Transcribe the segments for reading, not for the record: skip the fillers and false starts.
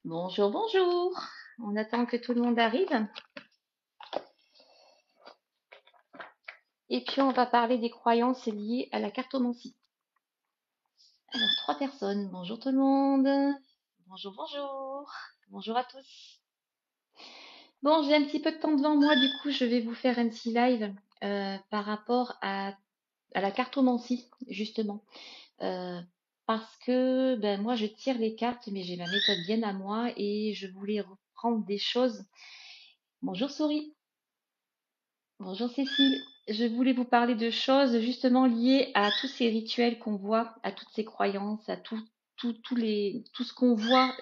Bonjour, bonjour. On attend que tout le monde arrive. Et puis on va parler des croyances liées à la cartomancie. Alors, trois personnes. Bonjour tout le monde. Bonjour, bonjour. Bonjour à tous. Bon, j'ai un petit peu de temps devant moi, du coup, je vais vous faire un petit live par rapport à la cartomancie, justement. Euh, Parce que ben, moi, je tire les cartes, mais j'ai ma méthode bien à moi et je voulais reprendre des choses. Bonjour, souris. Bonjour Cécile, je voulais vous parler de choses justement liées à tous ces rituels qu'on voit, à toutes ces croyances, à tout ce qu'on voit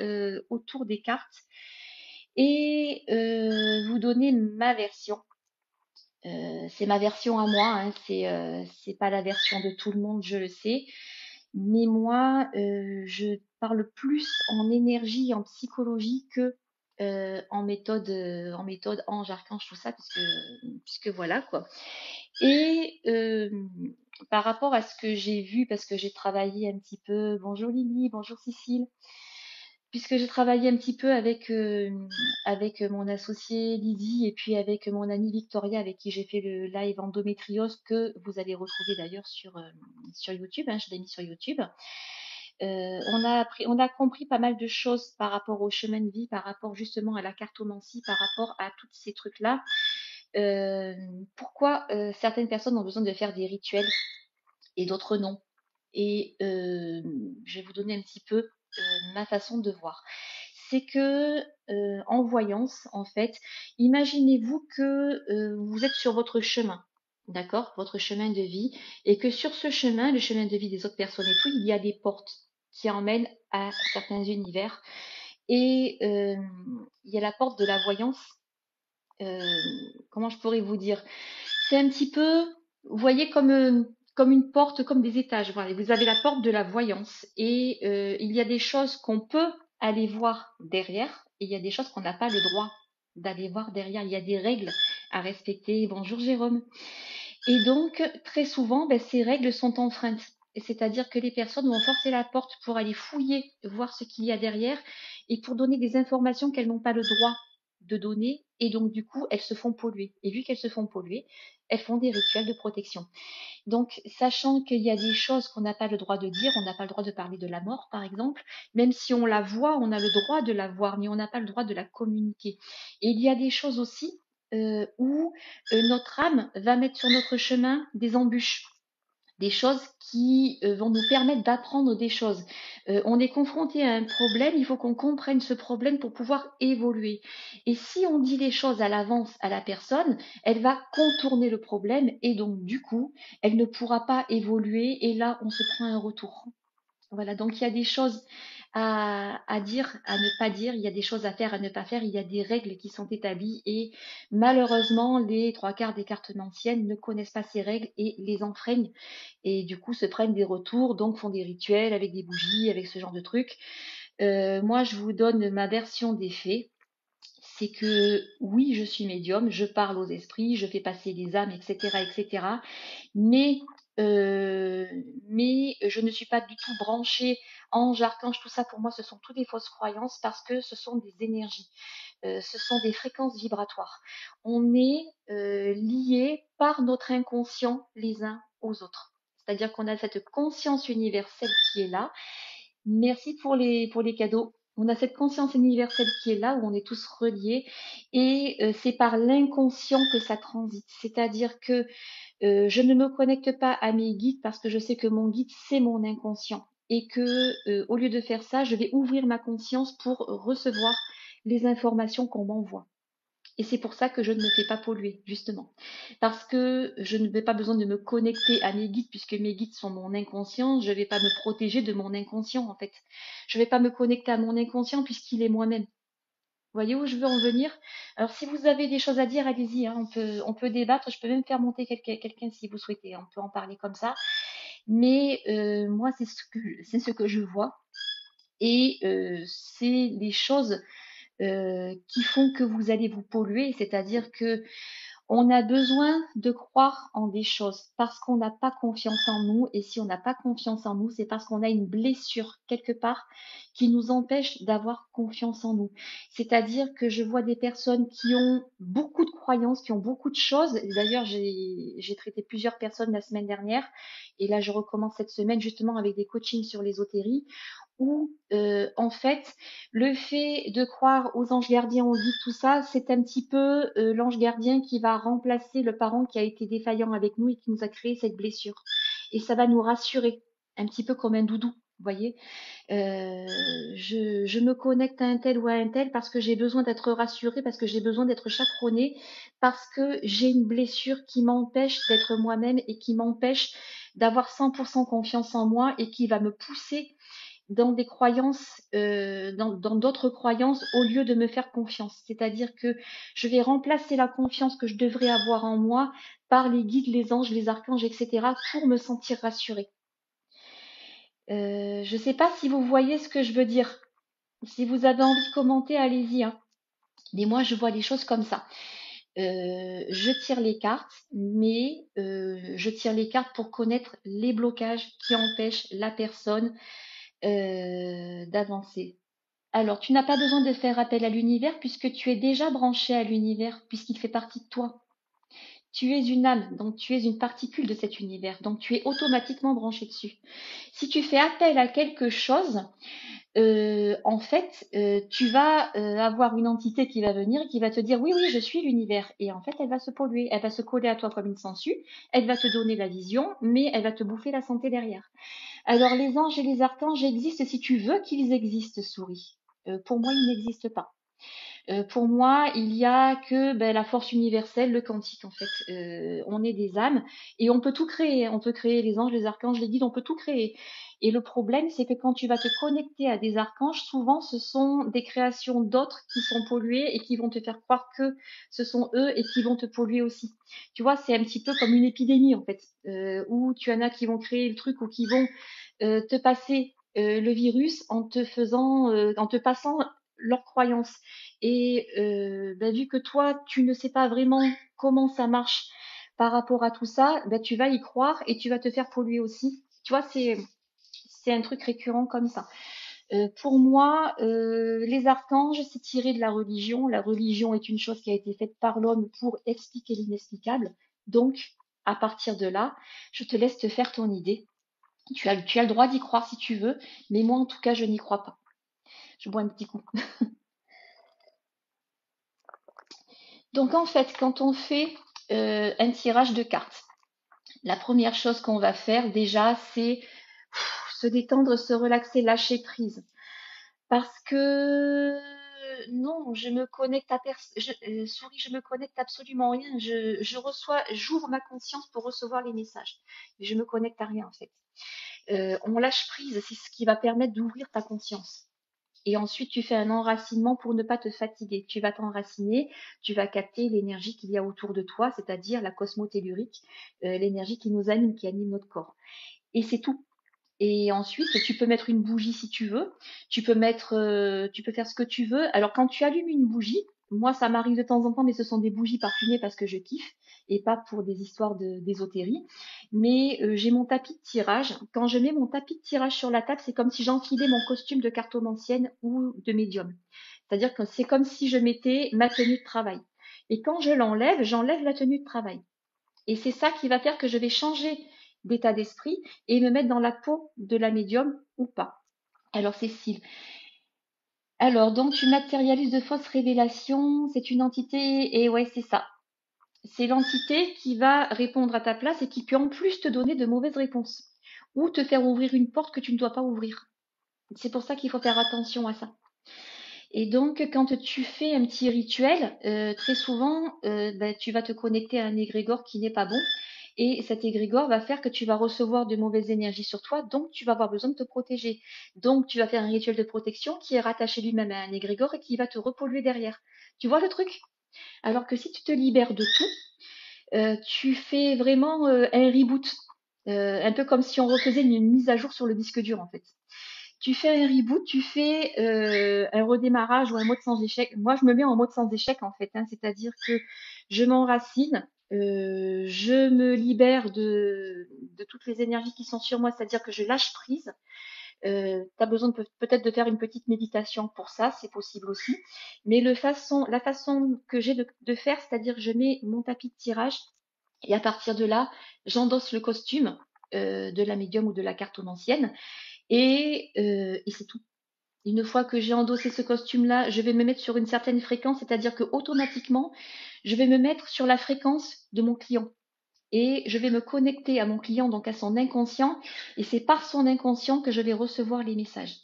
autour des cartes et vous donner ma version. C'est ma version à moi, hein, c'est pas la version de tout le monde, je le sais. Mais moi, je parle plus en énergie, en psychologie que en méthode ange, archange, tout ça, puisque voilà quoi. Et par rapport à ce que j'ai vu, parce que j'ai travaillé un petit peu, bonjour Lily, bonjour Cécile, puisque j'ai travaillé un petit peu avec mon associé Lydie et puis avec mon amie Victoria avec qui j'ai fait le live endométriose que vous allez retrouver d'ailleurs sur YouTube, hein, je l'ai mis sur YouTube. On a compris pas mal de choses par rapport au chemin de vie, par rapport justement à la cartomancie, par rapport à tous ces trucs-là. Euh, Pourquoi certaines personnes ont besoin de faire des rituels et d'autres non. Et je vais vous donner un petit peu ma façon de voir. C'est que en voyance, en fait, imaginez-vous que vous êtes sur votre chemin, d'accord, votre chemin de vie, et que sur ce chemin, le chemin de vie des autres personnes et tout, il y a des portes qui emmènent à certains univers. Et il y a la porte de la voyance. euh, Comment je pourrais vous dire? C'est un petit peu, vous voyez, comme une porte, comme des étages. Voilà. Vous avez la porte de la voyance et il y a des choses qu'on peut aller voir derrière et il y a des choses qu'on n'a pas le droit d'aller voir derrière. Il y a des règles à respecter. Bonjour Jérôme. Et donc, très souvent, ben, ces règles sont enfreintes. C'est-à-dire que les personnes vont forcer la porte pour aller fouiller, voir ce qu'il y a derrière et pour donner des informations qu'elles n'ont pas le droit de donner. Et donc, du coup, elles se font polluer. Et vu qu'elles se font polluer, elles font des rituels de protection. Donc, sachant qu'il y a des choses qu'on n'a pas le droit de dire, on n'a pas le droit de parler de la mort, par exemple, même si on la voit, on a le droit de la voir, mais on n'a pas le droit de la communiquer. Et il y a des choses aussi où notre âme va mettre sur notre chemin des embûches, des choses qui vont nous permettre d'apprendre des choses. On est confronté à un problème, il faut qu'on comprenne ce problème pour pouvoir évoluer. Et si on dit les choses à l'avance à la personne, elle va contourner le problème et donc du coup, elle ne pourra pas évoluer et là, on se prend un retour. Voilà, donc il y a des choses à dire, à ne pas dire, il y a des choses à faire, à ne pas faire, il y a des règles qui sont établies et malheureusement, les trois quarts des cartes anciennes ne connaissent pas ces règles et les enfreignent et du coup se prennent des retours, donc font des rituels avec des bougies, avec ce genre de trucs. Moi, je vous donne ma version des faits. C'est que oui, je suis médium, je parle aux esprits, je fais passer les âmes, etc., etc. Mais, euh, mais je ne suis pas du tout branchée ange, archange, tout ça pour moi ce sont toutes des fausses croyances parce que ce sont des énergies, ce sont des fréquences vibratoires. On est liés par notre inconscient les uns aux autres. C'est-à-dire qu'on a cette conscience universelle qui est là. Merci pour les cadeaux. On a cette conscience universelle qui est là, où on est tous reliés, et c'est par l'inconscient que ça transite. C'est-à-dire que je ne me connecte pas à mes guides parce que je sais que mon guide, c'est mon inconscient. Et que, au lieu de faire ça, je vais ouvrir ma conscience pour recevoir les informations qu'on m'envoie. Et c'est pour ça que je ne me fais pas polluer, justement. Parce que je n'ai pas besoin de me connecter à mes guides, puisque mes guides sont mon inconscient. Je ne vais pas me protéger de mon inconscient, en fait. Je ne vais pas me connecter à mon inconscient puisqu'il est moi-même. Vous voyez où je veux en venir? Alors, si vous avez des choses à dire, allez-y, hein, on peut débattre. Je peux même faire monter quelqu'un si vous souhaitez. On peut en parler comme ça. Mais moi, c'est ce que je vois. Et c'est les choses qui font que vous allez vous polluer. C'est-à-dire que On a besoin de croire en des choses parce qu'on n'a pas confiance en nous. Et si on n'a pas confiance en nous, c'est parce qu'on a une blessure quelque part qui nous empêche d'avoir confiance en nous. C'est-à-dire que je vois des personnes qui ont beaucoup de croyances, qui ont beaucoup de choses. D'ailleurs, j'ai traité plusieurs personnes la semaine dernière. Et là, je recommence cette semaine justement avec des coachings sur l'ésotérie où en fait le fait de croire aux anges gardiens, aux guides, tout ça, c'est un petit peu l'ange gardien qui va remplacer le parent qui a été défaillant avec nous et qui nous a créé cette blessure. Et ça va nous rassurer, un petit peu comme un doudou, vous voyez. Je me connecte à un tel ou à un tel parce que j'ai besoin d'être rassurée, parce que j'ai besoin d'être chaperonnée, parce que j'ai une blessure qui m'empêche d'être moi-même et qui m'empêche d'avoir 100% confiance en moi et qui va me pousser dans des croyances, dans d'autres croyances au lieu de me faire confiance. C'est-à-dire que je vais remplacer la confiance que je devrais avoir en moi par les guides, les anges, les archanges, etc. pour me sentir rassurée. Je ne sais pas si vous voyez ce que je veux dire. Si vous avez envie de commenter, allez-y, hein. Mais moi, je vois les choses comme ça. Je tire les cartes, mais je tire les cartes pour connaître les blocages qui empêchent la personne d'avancer. Alors, tu n'as pas besoin de faire appel à l'univers puisque tu es déjà branché à l'univers, puisqu'il fait partie de toi. Tu es une âme, donc tu es une particule de cet univers, donc tu es automatiquement branché dessus. Si tu fais appel à quelque chose, en fait, tu vas avoir une entité qui va venir et qui va te dire oui, oui, je suis l'univers. Et en fait, elle va se polluer, elle va se coller à toi comme une sangsue, elle va te donner la vision, mais elle va te bouffer la santé derrière. Alors, les anges et les archanges existent si tu veux qu'ils existent, souris. Pour moi, ils n'existent pas. Pour moi, il y a que la force universelle, le quantique en fait. On est des âmes et on peut tout créer. On peut créer les anges, les archanges, les guides, on peut tout créer. Et le problème, c'est que quand tu vas te connecter à des archanges, souvent ce sont des créations d'autres qui sont polluées et qui vont te faire croire que ce sont eux et qui vont te polluer aussi. Tu vois, c'est un petit peu comme une épidémie en fait, où tu en as qui vont créer le truc ou qui vont te passer le virus en te faisant, en te passant leurs croyances. Et vu que toi, tu ne sais pas vraiment comment ça marche par rapport à tout ça, tu vas y croire et tu vas te faire polluer aussi. Tu vois, c'est un truc récurrent comme ça. Pour moi, les archanges, c'est tiré de la religion. La religion est une chose qui a été faite par l'homme pour expliquer l'inexplicable. Donc, à partir de là, je te laisse te faire ton idée. Tu as le droit d'y croire si tu veux, mais moi, en tout cas, je n'y crois pas. Je bois un petit coup. Donc, en fait, quand on fait un tirage de cartes, la première chose qu'on va faire déjà, c'est se détendre, se relaxer, lâcher prise. Parce que non, je me connecte à souris, je me connecte absolument rien. Je reçois, j'ouvre ma conscience pour recevoir les messages. Je me connecte à rien en fait. On lâche prise, c'est ce qui va permettre d'ouvrir ta conscience. Et ensuite, tu fais un enracinement pour ne pas te fatiguer. Tu vas t'enraciner, tu vas capter l'énergie qu'il y a autour de toi, c'est-à-dire la cosmotellurique, l'énergie qui nous anime, qui anime notre corps. Et c'est tout. Et ensuite, tu peux mettre une bougie si tu veux. Tu peux faire ce que tu veux. Alors, quand tu allumes une bougie, moi, ça m'arrive de temps en temps, mais ce sont des bougies parfumées parce que je kiffe et pas pour des histoires d'ésotérie. Mais j'ai mon tapis de tirage. Quand je mets mon tapis de tirage sur la table, c'est comme si j'enfilais mon costume de cartomancienne ou de médium. C'est-à-dire que c'est comme si je mettais ma tenue de travail. Et quand je l'enlève, j'enlève la tenue de travail. Et c'est ça qui va faire que je vais changer d'état d'esprit et me mettre dans la peau de la médium ou pas. Alors Cécile, alors donc tu matérialises de fausses révélations, c'est une entité, et ouais c'est ça. C'est l'entité qui va répondre à ta place et qui peut en plus te donner de mauvaises réponses ou te faire ouvrir une porte que tu ne dois pas ouvrir. C'est pour ça qu'il faut faire attention à ça. Et donc, quand tu fais un petit rituel, très souvent, tu vas te connecter à un égrégore qui n'est pas bon. Et cet égrégore va faire que tu vas recevoir de mauvaises énergies sur toi, donc tu vas avoir besoin de te protéger. Donc, tu vas faire un rituel de protection qui est rattaché lui-même à un égrégore et qui va te repolluer derrière. Tu vois le truc? Alors que si tu te libères de tout, tu fais vraiment un reboot. Un peu comme si on refaisait une mise à jour sur le disque dur, en fait. tu fais un reboot, tu fais un redémarrage ou un mode sans échec. Moi, je me mets en mode sans échec en fait, hein, c'est-à-dire que je m'enracine, je me libère de toutes les énergies qui sont sur moi, c'est-à-dire que je lâche prise. Tu as besoin peut-être de faire une petite méditation pour ça, c'est possible aussi. Mais la façon que j'ai de faire, c'est-à-dire que je mets mon tapis de tirage et à partir de là, j'endosse le costume de la médium ou de la cartomancienne et c'est tout. Une fois que j'ai endossé ce costume-là, je vais me mettre sur une certaine fréquence, c'est-à-dire que automatiquement, je vais me mettre sur la fréquence de mon client et je vais me connecter à mon client, donc à son inconscient, et c'est par son inconscient que je vais recevoir les messages.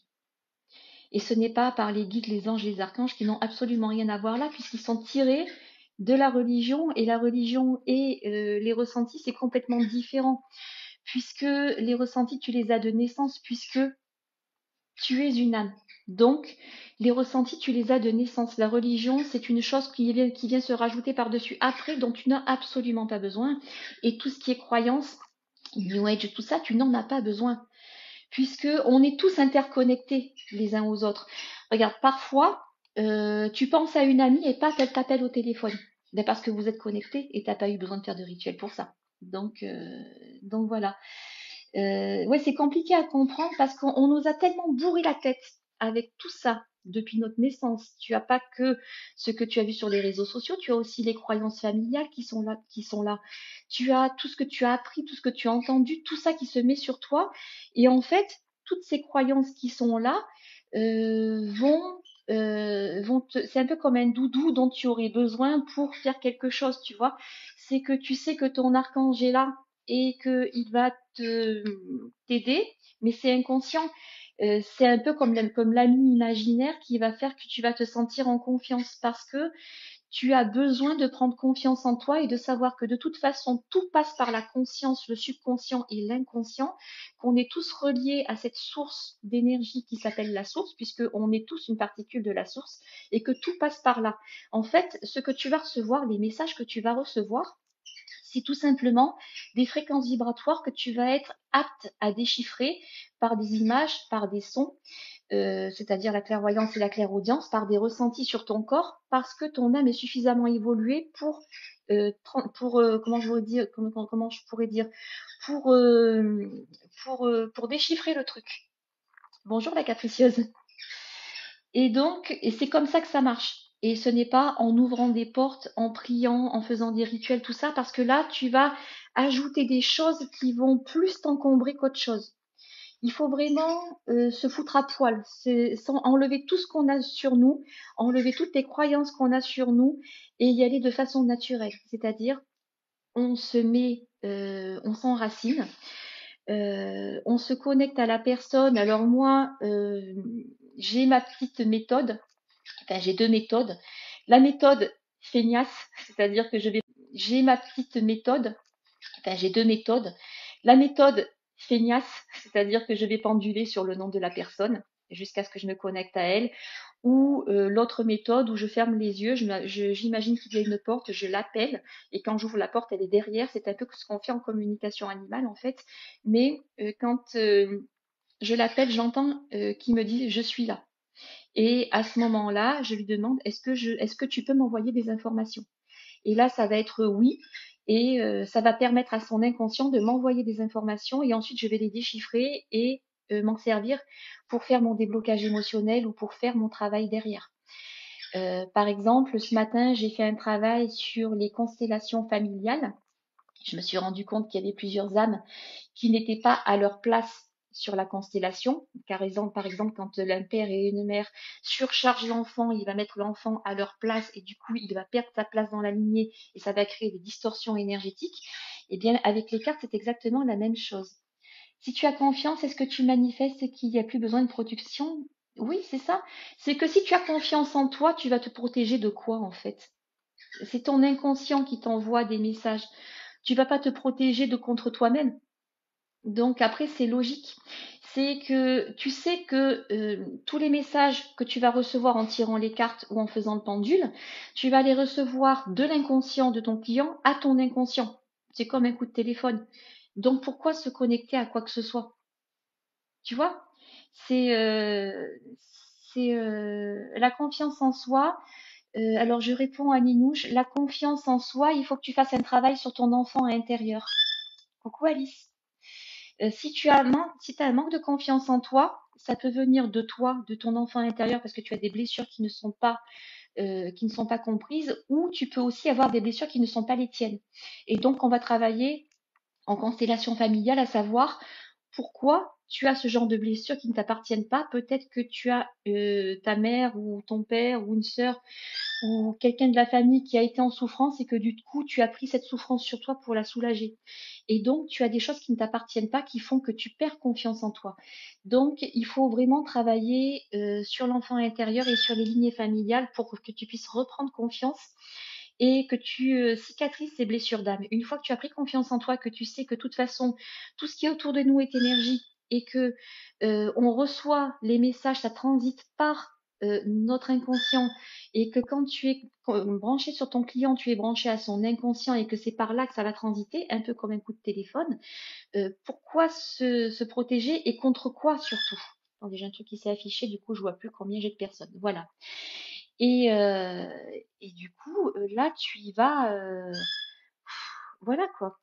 Et ce n'est pas par les guides, les anges, les archanges qui n'ont absolument rien à voir là, puisqu'ils sont tirés de la religion, et la religion et les ressentis, c'est complètement différent, puisque les ressentis, tu les as de naissance, puisque tu es une âme. Donc, les ressentis, tu les as de naissance. La religion, c'est une chose qui vient se rajouter par-dessus après, dont tu n'as absolument pas besoin. Et tout ce qui est croyance, New Age, tout ça, tu n'en as pas besoin. Puisque on est tous interconnectés les uns aux autres. Regarde, parfois, tu penses à une amie et pas qu'elle t'appelle au téléphone. Ben parce que vous êtes connectés et t'as pas eu besoin de faire de rituel pour ça. Donc voilà. Ouais, c'est compliqué à comprendre parce qu'on nous a tellement bourré la tête avec tout ça depuis notre naissance. Tu as pas que ce que tu as vu sur les réseaux sociaux, tu as aussi les croyances familiales qui sont là. Tu as tout ce que tu as appris, tout ce que tu as entendu, tout ça qui se met sur toi. Et en fait, toutes ces croyances qui sont là c'est un peu comme un doudou dont tu aurais besoin pour faire quelque chose, tu vois. C'est que tu sais que ton archange est là et qu'il va t'aider, mais c'est inconscient. C'est un peu comme l'ami imaginaire qui va faire que tu vas te sentir en confiance parce que tu as besoin de prendre confiance en toi et de savoir que de toute façon, tout passe par la conscience, le subconscient et l'inconscient, qu'on est tous reliés à cette source d'énergie qui s'appelle la source, puisqu'on est tous une particule de la source, et que tout passe par là. En fait, ce que tu vas recevoir, les messages que tu vas recevoir, c'est tout simplement des fréquences vibratoires que tu vas être apte à déchiffrer par des images, par des sons, c'est-à-dire la clairvoyance et la clairaudience, par des ressentis sur ton corps, parce que ton âme est suffisamment évoluée comment je pourrais dire, pour, euh, pour déchiffrer le truc. Bonjour la capricieuse. Et c'est comme ça que ça marche. Et ce n'est pas en ouvrant des portes, en priant, en faisant des rituels, tout ça, parce que là, tu vas ajouter des choses qui vont plus t'encombrer qu'autre chose. Il faut vraiment se foutre à poil, enlever tout ce qu'on a sur nous, enlever toutes les croyances qu'on a sur nous et y aller de façon naturelle. C'est-à-dire, on s'enracine, on se connecte à la personne. Alors moi, j'ai ma petite méthode. Enfin, j'ai deux méthodes. La méthode feignasse, c'est-à-dire que j'ai ma petite méthode. Enfin, j'ai deux méthodes. La méthode feignasse, c'est-à-dire que je vais penduler sur le nom de la personne jusqu'à ce que je me connecte à elle, ou l'autre méthode où je ferme les yeux, j'imagine qu'il y a une porte, je l'appelle, et quand j'ouvre la porte, elle est derrière. C'est un peu ce qu'on fait en communication animale en fait, mais quand je l'appelle, j'entends qu'il me dit je suis là. Et à ce moment-là, je lui demande est-ce que tu peux m'envoyer des informations? Et là, ça va être oui. Et ça va permettre à son inconscient de m'envoyer des informations et ensuite je vais les déchiffrer et m'en servir pour faire mon déblocage émotionnel ou pour faire mon travail derrière. Par exemple, ce matin, j'ai fait un travail sur les constellations familiales. Je me suis rendu compte qu'il y avait plusieurs âmes qui n'étaient pas à leur place sur la constellation. Par exemple, quand un père et une mère surchargent l'enfant, il va mettre l'enfant à leur place et du coup, il va perdre sa place dans la lignée et ça va créer des distorsions énergétiques. Et bien, avec les cartes, c'est exactement la même chose. Si tu as confiance, est-ce que tu manifestes qu'il n'y a plus besoin de protection? Oui, c'est ça. C'est que si tu as confiance en toi, tu vas te protéger de quoi en fait? C'est ton inconscient qui t'envoie des messages. Tu vas pas te protéger de contre toi-même. Donc après, c'est logique. C'est que tu sais que tous les messages que tu vas recevoir en tirant les cartes ou en faisant le pendule, tu vas les recevoir de l'inconscient de ton client à ton inconscient. C'est comme un coup de téléphone. Donc pourquoi se connecter à quoi que ce soit? Tu vois? C'est la confiance en soi. Alors je réponds à Ninouche, la confiance en soi, il faut que tu fasses un travail sur ton enfant intérieur. Coucou Alice. Si tu as un manque de confiance en toi, ça peut venir de toi, de ton enfant intérieur, parce que tu as des blessures qui ne sont pas comprises, ou tu peux aussi avoir des blessures qui ne sont pas les tiennes. Et donc, on va travailler en constellation familiale, à savoir pourquoi tu as ce genre de blessures qui ne t'appartiennent pas. Peut-être que tu as ta mère ou ton père ou une sœur ou quelqu'un de la famille qui a été en souffrance et que du coup, tu as pris cette souffrance sur toi pour la soulager. Et donc, tu as des choses qui ne t'appartiennent pas, qui font que tu perds confiance en toi. Donc, il faut vraiment travailler sur l'enfant intérieur et sur les lignées familiales pour que tu puisses reprendre confiance et que tu cicatrises ces blessures d'âme. Une fois que tu as pris confiance en toi, que tu sais que de toute façon, tout ce qui est autour de nous est énergie et que on reçoit les messages, ça transite par notre inconscient et que quand tu es branché sur ton client, tu es branché à son inconscient et que c'est par là que ça va transiter, un peu comme un coup de téléphone, pourquoi se protéger et contre quoi surtout? Attendez, j'ai un truc qui s'est affiché, du coup je vois plus combien j'ai de personnes. Voilà. Et, euh, et du coup, là, tu y vas. Voilà quoi.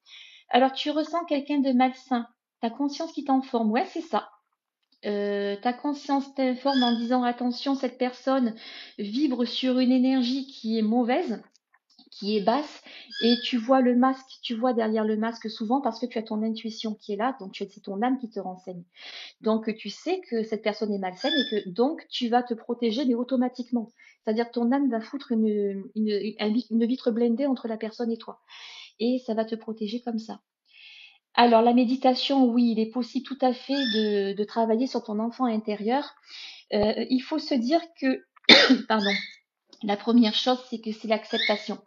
Alors, tu ressens quelqu'un de malsain. Ta conscience qui t'informe. Ouais, c'est ça. Ta conscience t'informe en disant attention, cette personne vibre sur une énergie qui est mauvaise, qui est basse, et tu vois le masque, tu vois derrière le masque souvent parce que tu as ton intuition qui est là, donc c'est ton âme qui te renseigne. Donc tu sais que cette personne est malsaine et que donc tu vas te protéger, mais automatiquement. C'est-à-dire que ton âme va foutre une vitre blindée entre la personne et toi. Et ça va te protéger comme ça. Alors la méditation, oui, il est possible tout à fait de travailler sur ton enfant intérieur. Il faut se dire que, pardon, la première chose, c'est que c'est l'acceptation.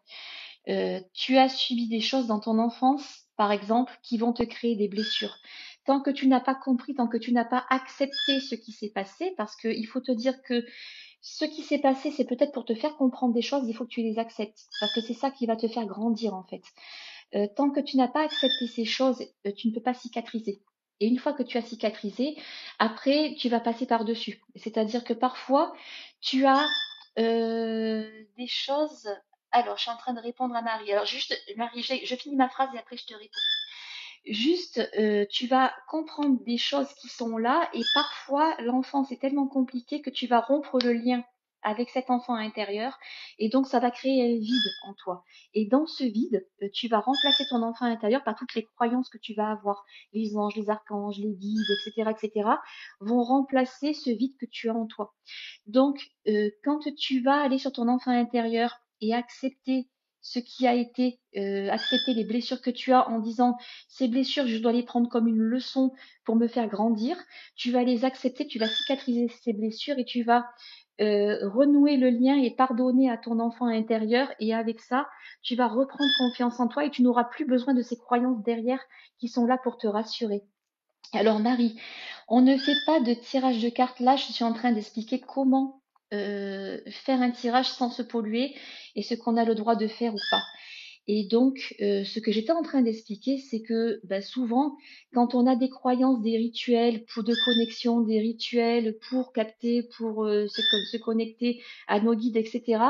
Tu as subi des choses dans ton enfance, par exemple, qui vont te créer des blessures. Tant que tu n'as pas compris, tant que tu n'as pas accepté ce qui s'est passé, parce qu'il faut te dire que ce qui s'est passé, c'est peut-être pour te faire comprendre des choses, il faut que tu les acceptes, parce que c'est ça qui va te faire grandir en fait. Tant que tu n'as pas accepté ces choses, tu ne peux pas cicatriser. Et une fois que tu as cicatrisé, après, tu vas passer par-dessus. C'est-à-dire que parfois, tu as des choses. Alors, je suis en train de répondre à Marie. Alors, juste, Marie, je finis ma phrase et après, je te réponds. Juste, tu vas comprendre des choses qui sont là et parfois, l'enfance est tellement compliqué que tu vas rompre le lien avec cet enfant intérieur et donc ça va créer un vide en toi. Et dans ce vide, tu vas remplacer ton enfant intérieur par toutes les croyances que tu vas avoir. Les anges, les archanges, les guides, etc., vont remplacer ce vide que tu as en toi. Donc, quand tu vas aller sur ton enfant intérieur et accepter ce qui a été, accepter les blessures que tu as en disant ces blessures, je dois les prendre comme une leçon pour me faire grandir, tu vas les accepter, tu vas cicatriser ces blessures et tu vas renouer le lien et pardonner à ton enfant intérieur. Et avec ça, tu vas reprendre confiance en toi et tu n'auras plus besoin de ces croyances derrière qui sont là pour te rassurer. Alors Marie, on ne fait pas de tirage de cartes. Là, je suis en train d'expliquer comment faire un tirage sans se polluer et ce qu'on a le droit de faire ou pas. Et donc, ce que j'étais en train d'expliquer, c'est que bah, souvent, quand on a des croyances, des rituels pour de connexion, des rituels pour capter, pour se connecter à nos guides, etc.,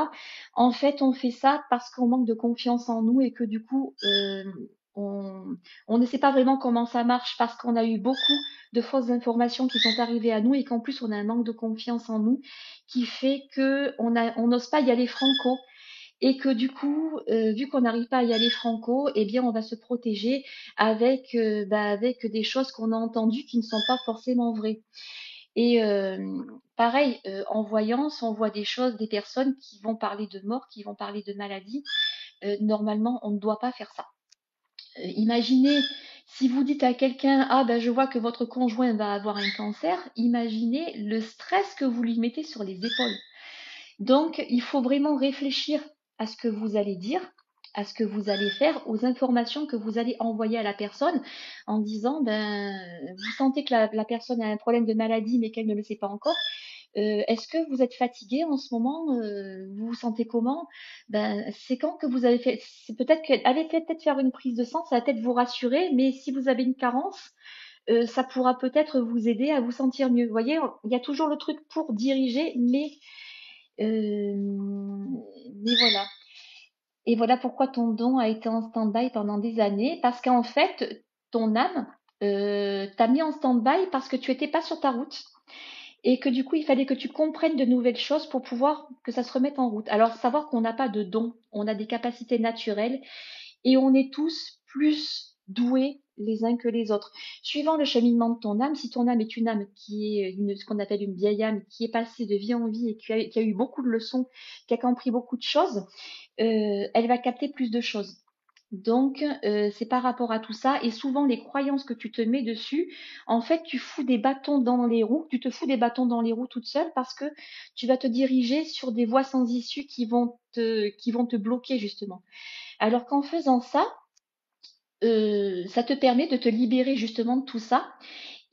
en fait, on fait ça parce qu'on manque de confiance en nous et que du coup, on, on ne sait pas vraiment comment ça marche parce qu'on a eu beaucoup de fausses informations qui sont arrivées à nous et qu'en plus, on a un manque de confiance en nous qui fait que on n'ose pas y aller franco et que du coup, vu qu'on n'arrive pas à y aller franco, eh bien, on va se protéger avec des choses qu'on a entendues qui ne sont pas forcément vraies. Et pareil, en voyance, on voit des choses, des personnes qui vont parler de mort, qui vont parler de maladie. Normalement, on ne doit pas faire ça. Imaginez si vous dites à quelqu'un, ah ben je vois que votre conjoint va avoir un cancer, imaginez le stress que vous lui mettez sur les épaules. Donc, il faut vraiment réfléchir à ce que vous allez dire, à ce que vous allez faire, aux informations que vous allez envoyer à la personne en disant, ben, vous sentez que la personne a un problème de maladie mais qu'elle ne le sait pas encore. Est-ce que vous êtes fatigué en ce moment? Vous vous sentez comment? Ben, c'est quand que vous avez fait? C'est peut-être qu'elle allez peut-être faire une prise de sang, ça va peut-être vous rassurer, mais si vous avez une carence, ça pourra peut-être vous aider à vous sentir mieux. Vous voyez, il y a toujours le truc pour diriger, mais voilà. Et voilà pourquoi ton don a été en stand-by pendant des années, parce qu'en fait, ton âme t'a mis en stand-by parce que tu étais pas sur ta route et que du coup, il fallait que tu comprennes de nouvelles choses pour pouvoir que ça se remette en route. Alors, savoir qu'on n'a pas de don, on a des capacités naturelles et on est tous plus doués les uns que les autres. Suivant le cheminement de ton âme, si ton âme est une âme qui est ce qu'on appelle une vieille âme, qui est passée de vie en vie et qui a eu beaucoup de leçons, qui a compris beaucoup de choses, elle va capter plus de choses. Donc, c'est par rapport à tout ça. Et souvent, les croyances que tu te mets dessus, en fait, tu fous des bâtons dans les roues. Tu te fous des bâtons dans les roues toute seule parce que tu vas te diriger sur des voies sans issue qui vont te bloquer, justement. Alors qu'en faisant ça, ça te permet de te libérer justement de tout ça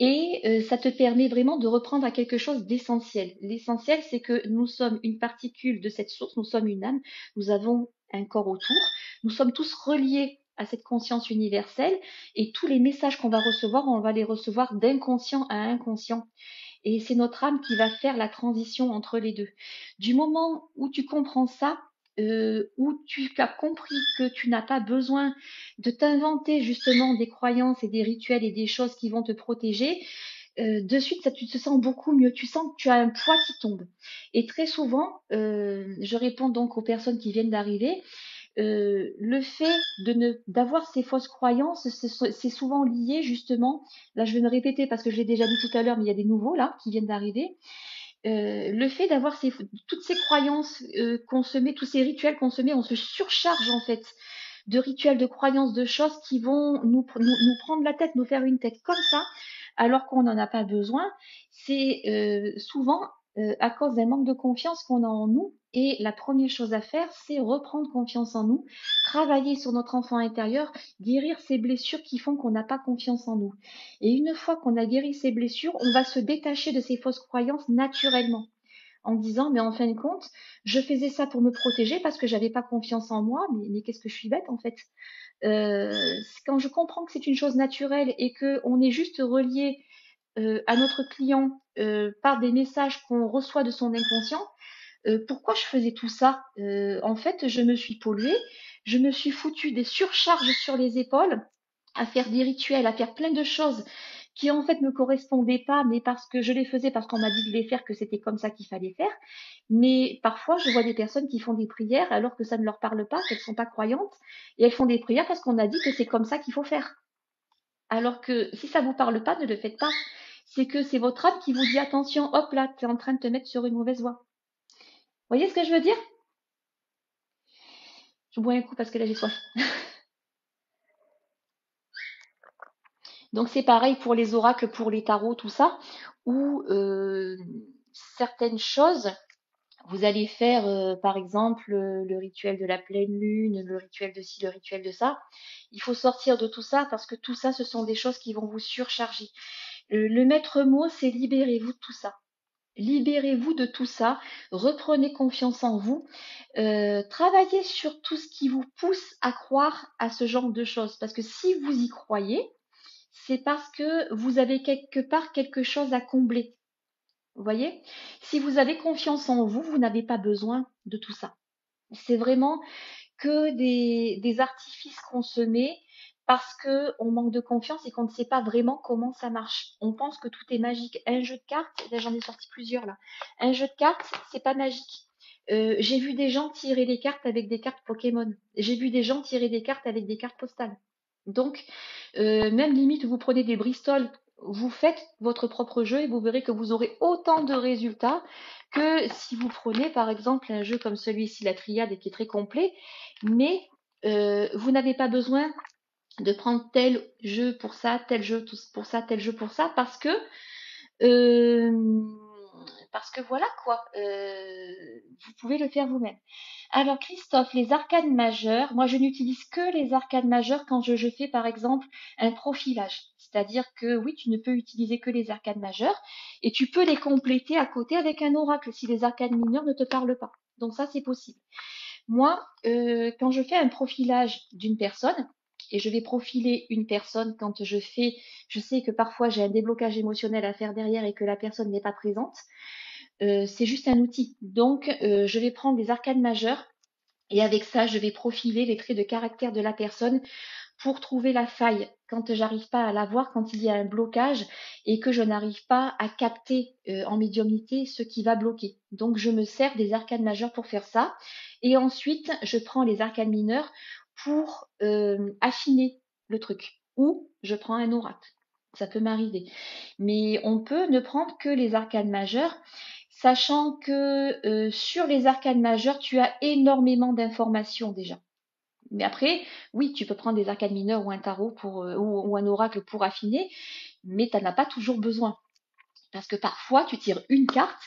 et ça te permet vraiment de reprendre à quelque chose d'essentiel. L'essentiel, c'est que nous sommes une particule de cette source, nous sommes une âme, nous avons un corps autour, nous sommes tous reliés à cette conscience universelle et tous les messages qu'on va recevoir, on va les recevoir d'inconscient à inconscient. Et c'est notre âme qui va faire la transition entre les deux. Du moment où tu comprends ça, où tu as compris que tu n'as pas besoin de t'inventer justement des croyances et des rituels et des choses qui vont te protéger, de suite, ça, tu te sens beaucoup mieux. Tu sens que tu as un poids qui tombe. Et très souvent, je réponds donc aux personnes qui viennent d'arriver, le fait d'avoir ces fausses croyances, c'est souvent lié justement, là je vais me répéter parce que je l'ai déjà dit tout à l'heure, mais il y a des nouveaux là qui viennent d'arriver. Le fait d'avoir toutes ces croyances qu'on se met, tous ces rituels qu'on se met, on se surcharge en fait de rituels, de croyances, de choses qui vont nous prendre la tête, nous faire une tête comme ça, alors qu'on n'en a pas besoin. C'est souvent à cause d'un manque de confiance qu'on a en nous. Et la première chose à faire, c'est reprendre confiance en nous, travailler sur notre enfant intérieur, guérir ces blessures qui font qu'on n'a pas confiance en nous. Et une fois qu'on a guéri ces blessures, on va se détacher de ces fausses croyances naturellement en disant, mais en fin de compte, je faisais ça pour me protéger parce que j'avais pas confiance en moi, mais qu'est-ce que je suis bête en fait. Quand je comprends que c'est une chose naturelle et que on est juste relié à notre client par des messages qu'on reçoit de son inconscient, pourquoi je faisais tout ça? En fait, je me suis polluée, je me suis foutu des surcharges sur les épaules à faire des rituels, à faire plein de choses qui en fait ne correspondaient pas, mais parce que je les faisais parce qu'on m'a dit de les faire, que c'était comme ça qu'il fallait faire. Mais parfois, je vois des personnes qui font des prières alors que ça ne leur parle pas, qu'elles ne sont pas croyantes, et elles font des prières parce qu'on a dit que c'est comme ça qu'il faut faire. Alors que si ça vous parle pas, ne le faites pas. C'est que c'est votre âme qui vous dit attention, hop là, tu es en train de te mettre sur une mauvaise voie. Vous voyez ce que je veux dire? Je bois un coup parce que là j'ai soif. Donc c'est pareil pour les oracles, pour les tarots, tout ça, où certaines choses, vous allez faire par exemple le rituel de la pleine lune, le rituel de ci, le rituel de ça. Il faut sortir de tout ça parce que tout ça, ce sont des choses qui vont vous surcharger. Le maître mot, c'est libérez-vous de tout ça. Libérez-vous de tout ça, reprenez confiance en vous, travaillez sur tout ce qui vous pousse à croire à ce genre de choses. Parce que si vous y croyez, c'est parce que vous avez quelque part quelque chose à combler. Vous voyez? Si vous avez confiance en vous, vous n'avez pas besoin de tout ça. C'est vraiment que des artifices qu'on se met parce qu'on manque de confiance et qu'on ne sait pas vraiment comment ça marche. On pense que tout est magique. Un jeu de cartes, là j'en ai sorti plusieurs là. Un jeu de cartes, c'est pas magique. J'ai vu des gens tirer des cartes avec des cartes Pokémon. J'ai vu des gens tirer des cartes avec des cartes postales. Donc, même limite, vous prenez des Bristol, vous faites votre propre jeu et vous verrez que vous aurez autant de résultats que si vous prenez par exemple un jeu comme celui-ci, la Triade, qui est très complet, mais vous n'avez pas besoin de prendre tel jeu pour ça, tel jeu pour ça, tel jeu pour ça, euh, parce que voilà quoi, vous pouvez le faire vous-même. Alors Christophe, les arcanes majeures, moi je n'utilise que les arcanes majeures quand je fais par exemple un profilage. C'est-à-dire que oui, tu ne peux utiliser que les arcanes majeures et tu peux les compléter à côté avec un oracle si les arcanes mineures ne te parlent pas. Donc ça c'est possible. Moi, quand je fais un profilage d'une personne, et je vais profiler une personne quand je sais que parfois j'ai un déblocage émotionnel à faire derrière et que la personne n'est pas présente. C'est juste un outil. Donc, je vais prendre des arcanes majeures et avec ça, je vais profiler les traits de caractère de la personne pour trouver la faille quand j'arrive pas à la voir, quand il y a un blocage et que je n'arrive pas à capter en médiumnité ce qui va bloquer. Donc je me sers des arcanes majeures pour faire ça. Et ensuite, je prends les arcanes mineures pour affiner le truc. Ou je prends un oracle. Ça peut m'arriver. Mais on peut ne prendre que les arcanes majeures, sachant que sur les arcanes majeures, tu as énormément d'informations déjà. Mais après, oui, tu peux prendre des arcanes mineures ou un tarot ou un oracle pour affiner, mais tu n'en as pas toujours besoin. Parce que parfois, tu tires une carte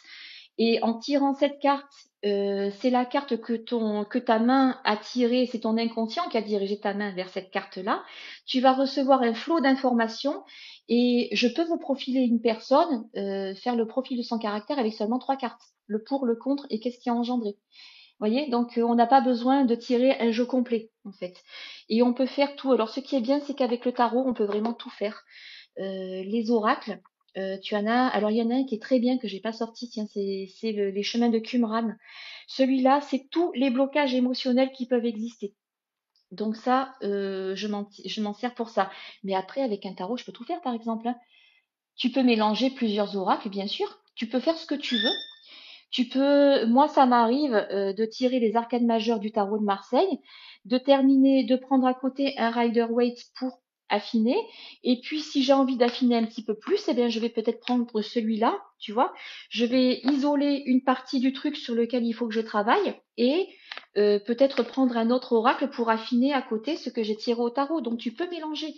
et en tirant cette carte, c'est la carte que ta main a tirée, c'est ton inconscient qui a dirigé ta main vers cette carte-là. Tu vas recevoir un flot d'informations et je peux vous profiler une personne, faire le profil de son caractère avec seulement 3 cartes. Le pour, le contre et qu'est-ce qui a engendré. Voyez, donc on n'a pas besoin de tirer un jeu complet en fait. Et on peut faire tout. Alors ce qui est bien, c'est qu'avec le tarot, on peut vraiment tout faire. Les oracles, tu en as. Alors il y en a un qui est très bien que j'ai pas sorti. Tiens, c'est les chemins de Qumran. Celui-là, c'est tous les blocages émotionnels qui peuvent exister. Donc ça, je m'en sers pour ça. Mais après, avec un tarot, je peux tout faire, par exemple, hein. Tu peux mélanger plusieurs oracles, bien sûr. Tu peux faire ce que tu veux. Moi ça m'arrive de tirer les arcanes majeures du tarot de Marseille, de terminer, de prendre à côté un Rider-Waite pour affiner. Et puis si j'ai envie d'affiner un petit peu plus, eh bien je vais peut-être prendre celui-là, tu vois. Je vais isoler une partie du truc sur lequel il faut que je travaille et peut-être prendre un autre oracle pour affiner à côté ce que j'ai tiré au tarot. Donc tu peux mélanger,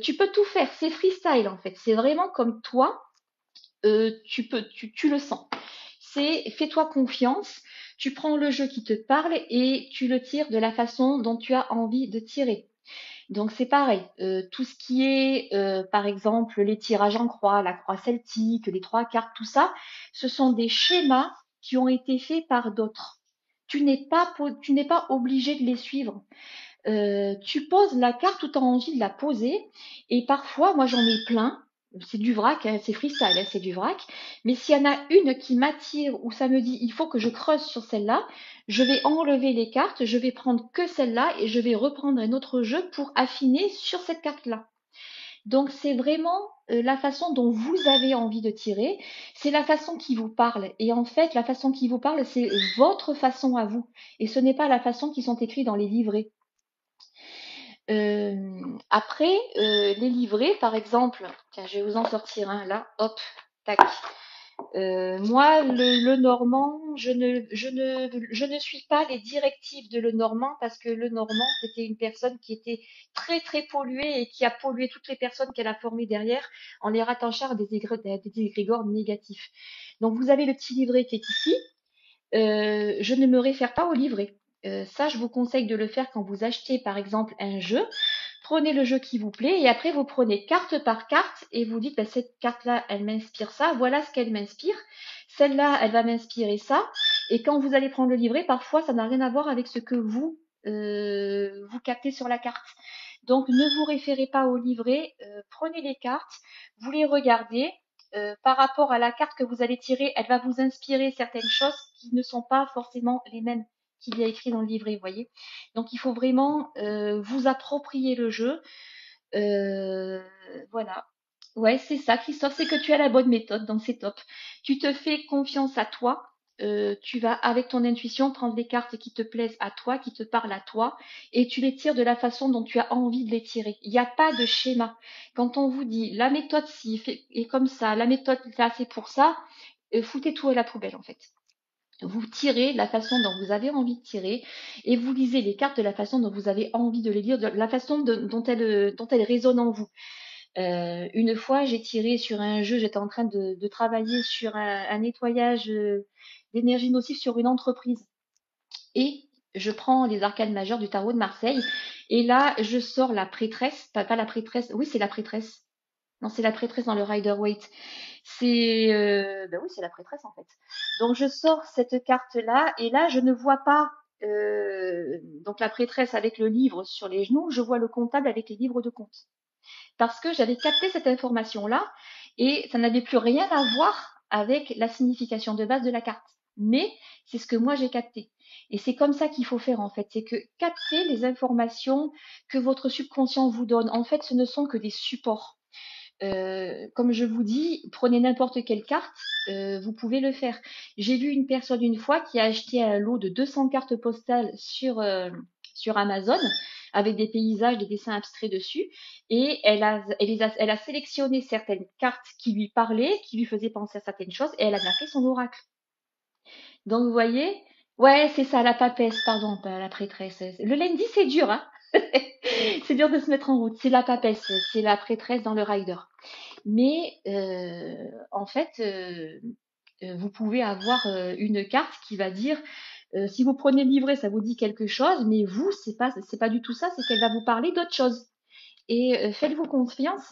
tu peux tout faire. C'est freestyle en fait. C'est vraiment comme toi, tu le sens. C'est fais-toi confiance, tu prends le jeu qui te parle et tu le tires de la façon dont tu as envie de tirer. Donc c'est pareil, tout ce qui est par exemple les tirages en croix, la croix celtique, les 3 cartes, tout ça, ce sont des schémas qui ont été faits par d'autres. Tu n'es pas obligé de les suivre. Tu poses la carte où tu as envie de la poser. Et parfois, moi j'en ai plein. C'est du vrac, hein, c'est freestyle, hein, c'est du vrac. Mais s'il y en a une qui m'attire, où ça me dit il faut que je creuse sur celle-là, je vais enlever les cartes, je vais prendre que celle-là et je vais reprendre un autre jeu pour affiner sur cette carte-là. Donc c'est vraiment la façon dont vous avez envie de tirer, c'est la façon qui vous parle. Et en fait, la façon qui vous parle, c'est votre façon à vous. Et ce n'est pas la façon qui sont écrits dans les livrets. Après, les livrets, par exemple, tiens, je vais vous en sortir un là, hop, tac. Moi, le normand, je ne suis pas les directives de le normand parce que le normand, c'était une personne qui était très très polluée et qui a pollué toutes les personnes qu'elle a formées derrière en les rattachant à des égrégores négatifs. Donc vous avez le petit livret qui est ici. Je ne me réfère pas au livret. Ça, je vous conseille de le faire quand vous achetez par exemple un jeu. Prenez le jeu qui vous plaît et après vous prenez carte par carte et vous dites bah, cette carte-là, elle m'inspire ça, voilà ce qu'elle m'inspire. Celle-là, elle va m'inspirer ça. Et quand vous allez prendre le livret, parfois ça n'a rien à voir avec ce que vous captez sur la carte. Donc ne vous référez pas au livret, prenez les cartes, vous les regardez. Par rapport à la carte que vous allez tirer, elle va vous inspirer certaines choses qui ne sont pas forcément les mêmes qu'il y a écrit dans le livret, vous voyez. Donc il faut vraiment vous approprier le jeu. Euh, voilà. Ouais, c'est ça, Christophe, c'est que tu as la bonne méthode, donc c'est top. Tu te fais confiance à toi. Tu vas, avec ton intuition, prendre des cartes qui te plaisent à toi, qui te parlent à toi, et tu les tires de la façon dont tu as envie de les tirer. Il n'y a pas de schéma. Quand on vous dit la méthode ci est comme ça, la méthode là c'est pour ça, foutez tout à la poubelle en fait. Vous tirez de la façon dont vous avez envie de tirer et vous lisez les cartes de la façon dont vous avez envie de les lire, de la façon dont elles résonnent en vous. Une fois, j'ai tiré sur un jeu, j'étais en train de travailler sur un nettoyage d'énergie nocive sur une entreprise. Et je prends les arcanes majeures du tarot de Marseille. Et là, je sors la prêtresse, pas la prêtresse, oui, c'est la prêtresse. Non, c'est la prêtresse dans le Rider-Waite. Ben oui, c'est la prêtresse en fait. Donc je sors cette carte-là et là, je ne vois pas donc la prêtresse avec le livre sur les genoux, je vois le comptable avec les livres de compte. Parce que j'avais capté cette information-là et ça n'avait plus rien à voir avec la signification de base de la carte. Mais c'est ce que moi j'ai capté. Et c'est comme ça qu'il faut faire en fait, c'est que capter les informations que votre subconscient vous donne. En fait, ce ne sont que des supports. Comme je vous dis, prenez n'importe quelle carte, vous pouvez le faire. J'ai vu une personne une fois qui a acheté un lot de 200 cartes postales sur Amazon avec des paysages, des dessins abstraits dessus, et elle a sélectionné certaines cartes qui lui parlaient, qui lui faisaient penser à certaines choses, et elle en a fait son oracle. Donc vous voyez, ouais, c'est ça, la papesse, pardon, pas la prêtresse. Le lundi, c'est dur, hein. C'est dur de se mettre en route. C'est la papesse, c'est la prêtresse dans le rider. Mais en fait, vous pouvez avoir une carte qui va dire, si vous prenez le livret, ça vous dit quelque chose, mais vous, c'est pas du tout ça, c'est qu'elle va vous parler d'autre chose. Et faites-vous confiance,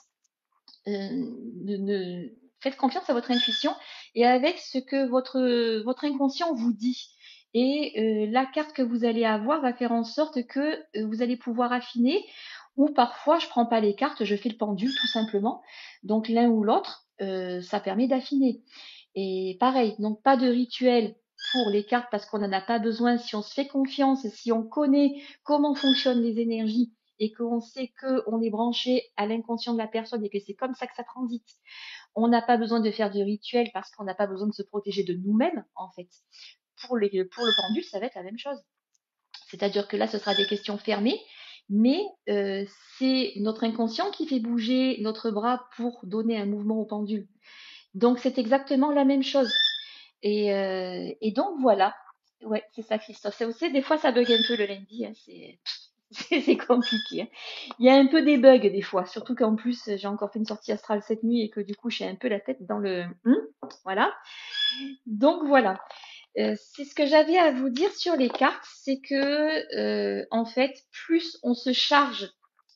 faites confiance à votre intuition et avec ce que votre inconscient vous dit. Et la carte que vous allez avoir va faire en sorte que vous allez pouvoir affiner. Ou parfois, je prends pas les cartes, je fais le pendule tout simplement. Donc l'un ou l'autre, ça permet d'affiner. Et pareil, donc pas de rituel pour les cartes parce qu'on n'en a pas besoin. Si on se fait confiance, si on connaît comment fonctionnent les énergies et qu'on sait qu'on est branché à l'inconscient de la personne et que c'est comme ça que ça transite, on n'a pas besoin de faire de rituel parce qu'on n'a pas besoin de se protéger de nous-mêmes, en fait. Pour le pendule, ça va être la même chose. C'est-à-dire que là, ce sera des questions fermées, mais c'est notre inconscient qui fait bouger notre bras pour donner un mouvement au pendule. Donc, c'est exactement la même chose. Et donc, voilà. Ouais, c'est ça, Christophe. C'est aussi, des fois, ça bug un peu le lundi. Hein, c'est compliqué. Hein. Il y a un peu des bugs des fois, surtout qu'en plus, j'ai encore fait une sortie astrale cette nuit et que du coup, j'ai un peu la tête dans le... voilà. Donc, voilà. C'est ce que j'avais à vous dire sur les cartes, c'est que en fait, plus on se charge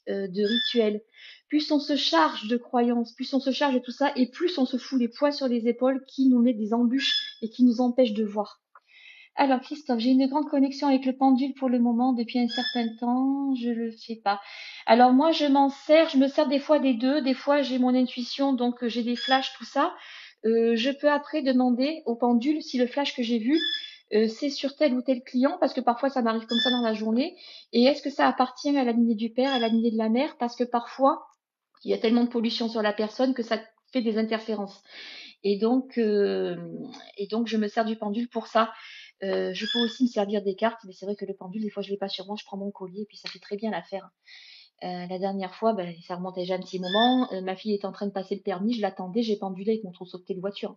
de rituels, plus on se charge de croyances, plus on se charge de tout ça, et plus on se fout les poids sur les épaules qui nous met des embûches et qui nous empêchent de voir. Alors Christophe, j'ai une grande connexion avec le pendule pour le moment depuis un certain temps, je le fais pas. Alors moi je m'en sers, je me sers des fois des deux, des fois j'ai mon intuition donc j'ai des flashs tout ça. Je peux après demander au pendule si le flash que j'ai vu c'est sur tel ou tel client parce que parfois ça m'arrive comme ça dans la journée et est-ce que ça appartient à la lignée du père, à la lignée de la mère parce que parfois il y a tellement de pollution sur la personne que ça fait des interférences. Et donc, je me sers du pendule pour ça. Je peux aussi me servir des cartes, mais c'est vrai que le pendule, des fois, je l'ai pas sur moi, je prends mon collier et puis ça fait très bien l'affaire. La dernière fois, ben, ça remontait déjà un petit moment. Ma fille était en train de passer le permis, je l'attendais, j'ai pendulé avec mon trousseau de voiture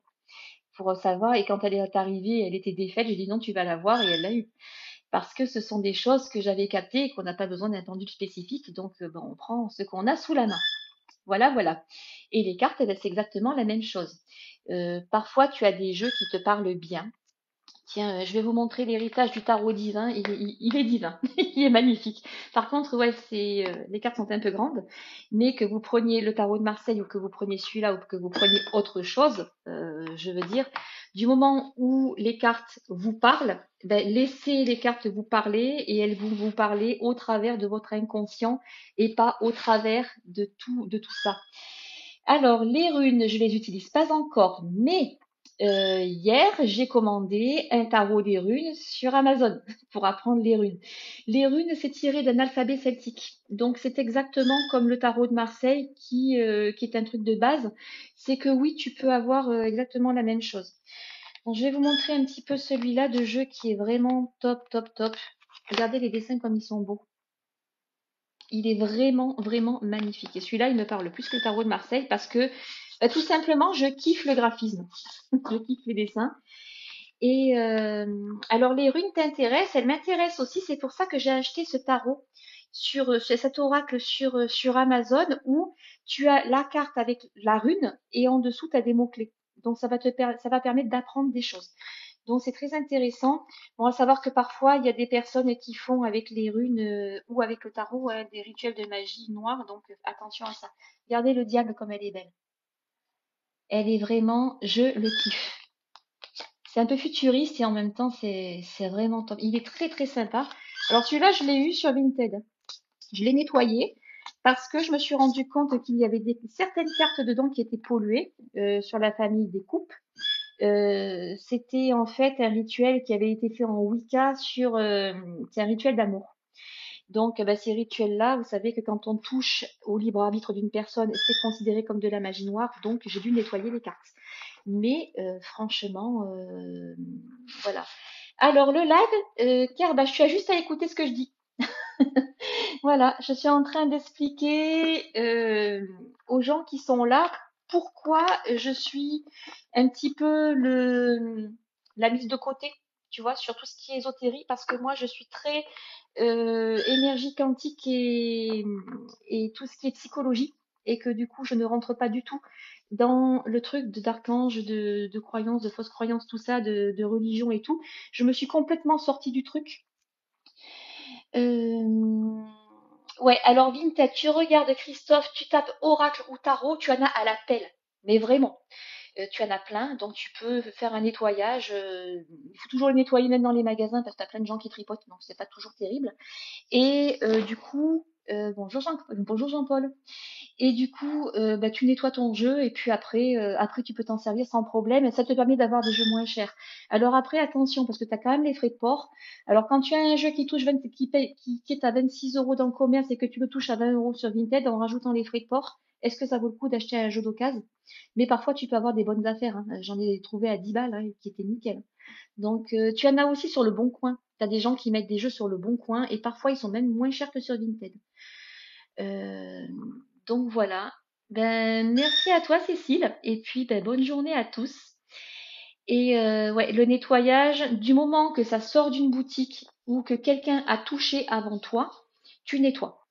pour savoir. Et quand elle est arrivée, elle était défaite. J'ai dit non, tu vas la voir et elle l'a eu. Parce que ce sont des choses que j'avais captées et qu'on n'a pas besoin d'un pendule spécifique. Donc, ben, on prend ce qu'on a sous la main. Voilà, voilà. Et les cartes, eh ben, c'est exactement la même chose. Parfois, tu as des jeux qui te parlent bien. Tiens, je vais vous montrer l'héritage du tarot divin. Il est divin. Il est magnifique. Par contre, ouais, les cartes sont un peu grandes, mais que vous preniez le tarot de Marseille ou que vous preniez celui-là ou que vous preniez autre chose, je veux dire, du moment où les cartes vous parlent, ben, laissez les cartes vous parler et elles vont vous parler au travers de votre inconscient et pas au travers de tout ça. Alors, les runes, je les utilise pas encore, mais hier, j'ai commandé un tarot des runes sur Amazon pour apprendre les runes. Les runes, c'est tiré d'un alphabet celtique. Donc, c'est exactement comme le tarot de Marseille qui est un truc de base. C'est que oui, tu peux avoir exactement la même chose. Bon, je vais vous montrer un petit peu celui-là de jeu qui est vraiment top, top, top. Regardez les dessins comme ils sont beaux. Il est vraiment, vraiment magnifique. Et celui-là, il me parle plus que le tarot de Marseille parce que tout simplement, je kiffe le graphisme. Je kiffe les dessins. Et alors, les runes t'intéressent, elles m'intéressent aussi. C'est pour ça que j'ai acheté ce tarot sur cet oracle sur Amazon où tu as la carte avec la rune et en dessous, tu as des mots-clés. Donc, ça va permettre d'apprendre des choses. Donc c'est très intéressant. Bon, à savoir que parfois il y a des personnes qui font avec les runes ou avec le tarot des rituels de magie noire, donc attention à ça. Regardez le diable comme elle est belle. Elle est vraiment, je le kiffe. C'est un peu futuriste et en même temps, c'est vraiment top. Il est très très sympa. Alors celui-là, je l'ai eu sur Vinted. Je l'ai nettoyé parce que je me suis rendu compte qu'il y avait certaines cartes dedans qui étaient polluées sur la famille des coupes. C'était en fait un rituel qui avait été fait en Wicca c'est un rituel d'amour. Donc, bah, ces rituels-là, vous savez que quand on touche au libre arbitre d'une personne, c'est considéré comme de la magie noire. Donc, j'ai dû nettoyer les cartes. Mais franchement, voilà. Alors, le live, Car, bah, tu as juste à écouter ce que je dis. Voilà, je suis en train d'expliquer aux gens qui sont là pourquoi je suis un petit peu la mise de côté, tu vois, sur tout ce qui est ésotérie, parce que moi, je suis très énergie quantique et tout ce qui est psychologie, et que du coup, je ne rentre pas du tout dans le truc d'archange, de croyances, de fausses croyances, tout ça, de religion et tout. Je me suis complètement sortie du truc. Euh, Ouais, alors Vinted, tu regardes Christophe, tu tapes oracle ou tarot, tu en as à la pelle. Mais vraiment, tu en as plein, donc tu peux faire un nettoyage. Il faut toujours le nettoyer même dans les magasins parce que tu as plein de gens qui tripotent, donc c'est pas toujours terrible. Et du coup, bonjour Jean-Paul. Et du coup, bah, tu nettoies ton jeu et puis après tu peux t'en servir sans problème et ça te permet d'avoir des jeux moins chers. Alors après, attention parce que tu as quand même les frais de port. Alors quand tu as un jeu qui touche 20, qui est à 26 euros dans le commerce et que tu le touches à 20 euros sur Vinted en rajoutant les frais de port, est-ce que ça vaut le coup d'acheter un jeu d'occasion? Mais parfois tu peux avoir des bonnes affaires, hein. J'en ai trouvé à 10 balles hein, qui étaient nickel. Donc tu en as aussi sur le bon coin. Tu as des gens qui mettent des jeux sur le bon coin et parfois ils sont même moins chers que sur Vinted. Euh, donc voilà. Ben, merci à toi, Cécile. Et puis, ben, bonne journée à tous. Et ouais, le nettoyage, du moment que ça sort d'une boutique ou que quelqu'un a touché avant toi, tu nettoies.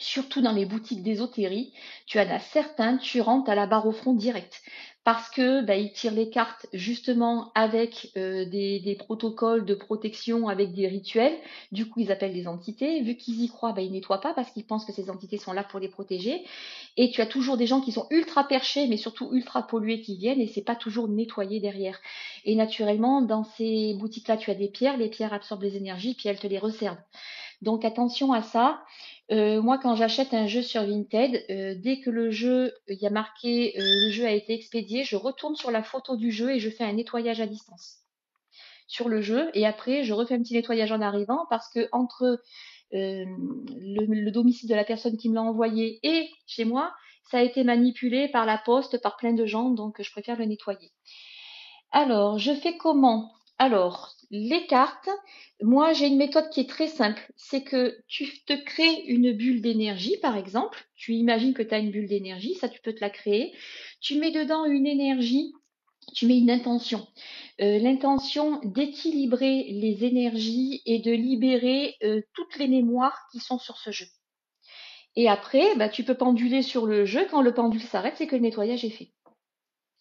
Surtout dans les boutiques d'ésotérie, tu en as certains, tu rentres à la barre au front direct. Parce que bah, ils tirent les cartes justement avec des protocoles de protection, avec des rituels. Du coup, ils appellent des entités. Vu qu'ils y croient, bah, ils nettoient pas parce qu'ils pensent que ces entités sont là pour les protéger. Et tu as toujours des gens qui sont ultra perchés, mais surtout ultra pollués qui viennent et c'est pas toujours nettoyé derrière. Et naturellement, dans ces boutiques-là, tu as des pierres. Les pierres absorbent les énergies, puis elles te les resservent. Donc attention à ça. Moi, quand j'achète un jeu sur Vinted, dès que le jeu, il y a marqué le jeu a été expédié, je retourne sur la photo du jeu et je fais un nettoyage à distance sur le jeu. Et après, je refais un petit nettoyage en arrivant parce que entre le domicile de la personne qui me l'a envoyé et chez moi, ça a été manipulé par la poste, par plein de gens, donc je préfère le nettoyer. Alors, je fais comment? Alors, les cartes, moi j'ai une méthode qui est très simple. C'est que tu te crées une bulle d'énergie, par exemple. Tu imagines que tu as une bulle d'énergie, ça tu peux te la créer. Tu mets dedans une énergie, tu mets une intention. L'intention d'équilibrer les énergies et de libérer toutes les mémoires qui sont sur ce jeu. Et après, bah, tu peux penduler sur le jeu. Quand le pendule s'arrête, c'est que le nettoyage est fait.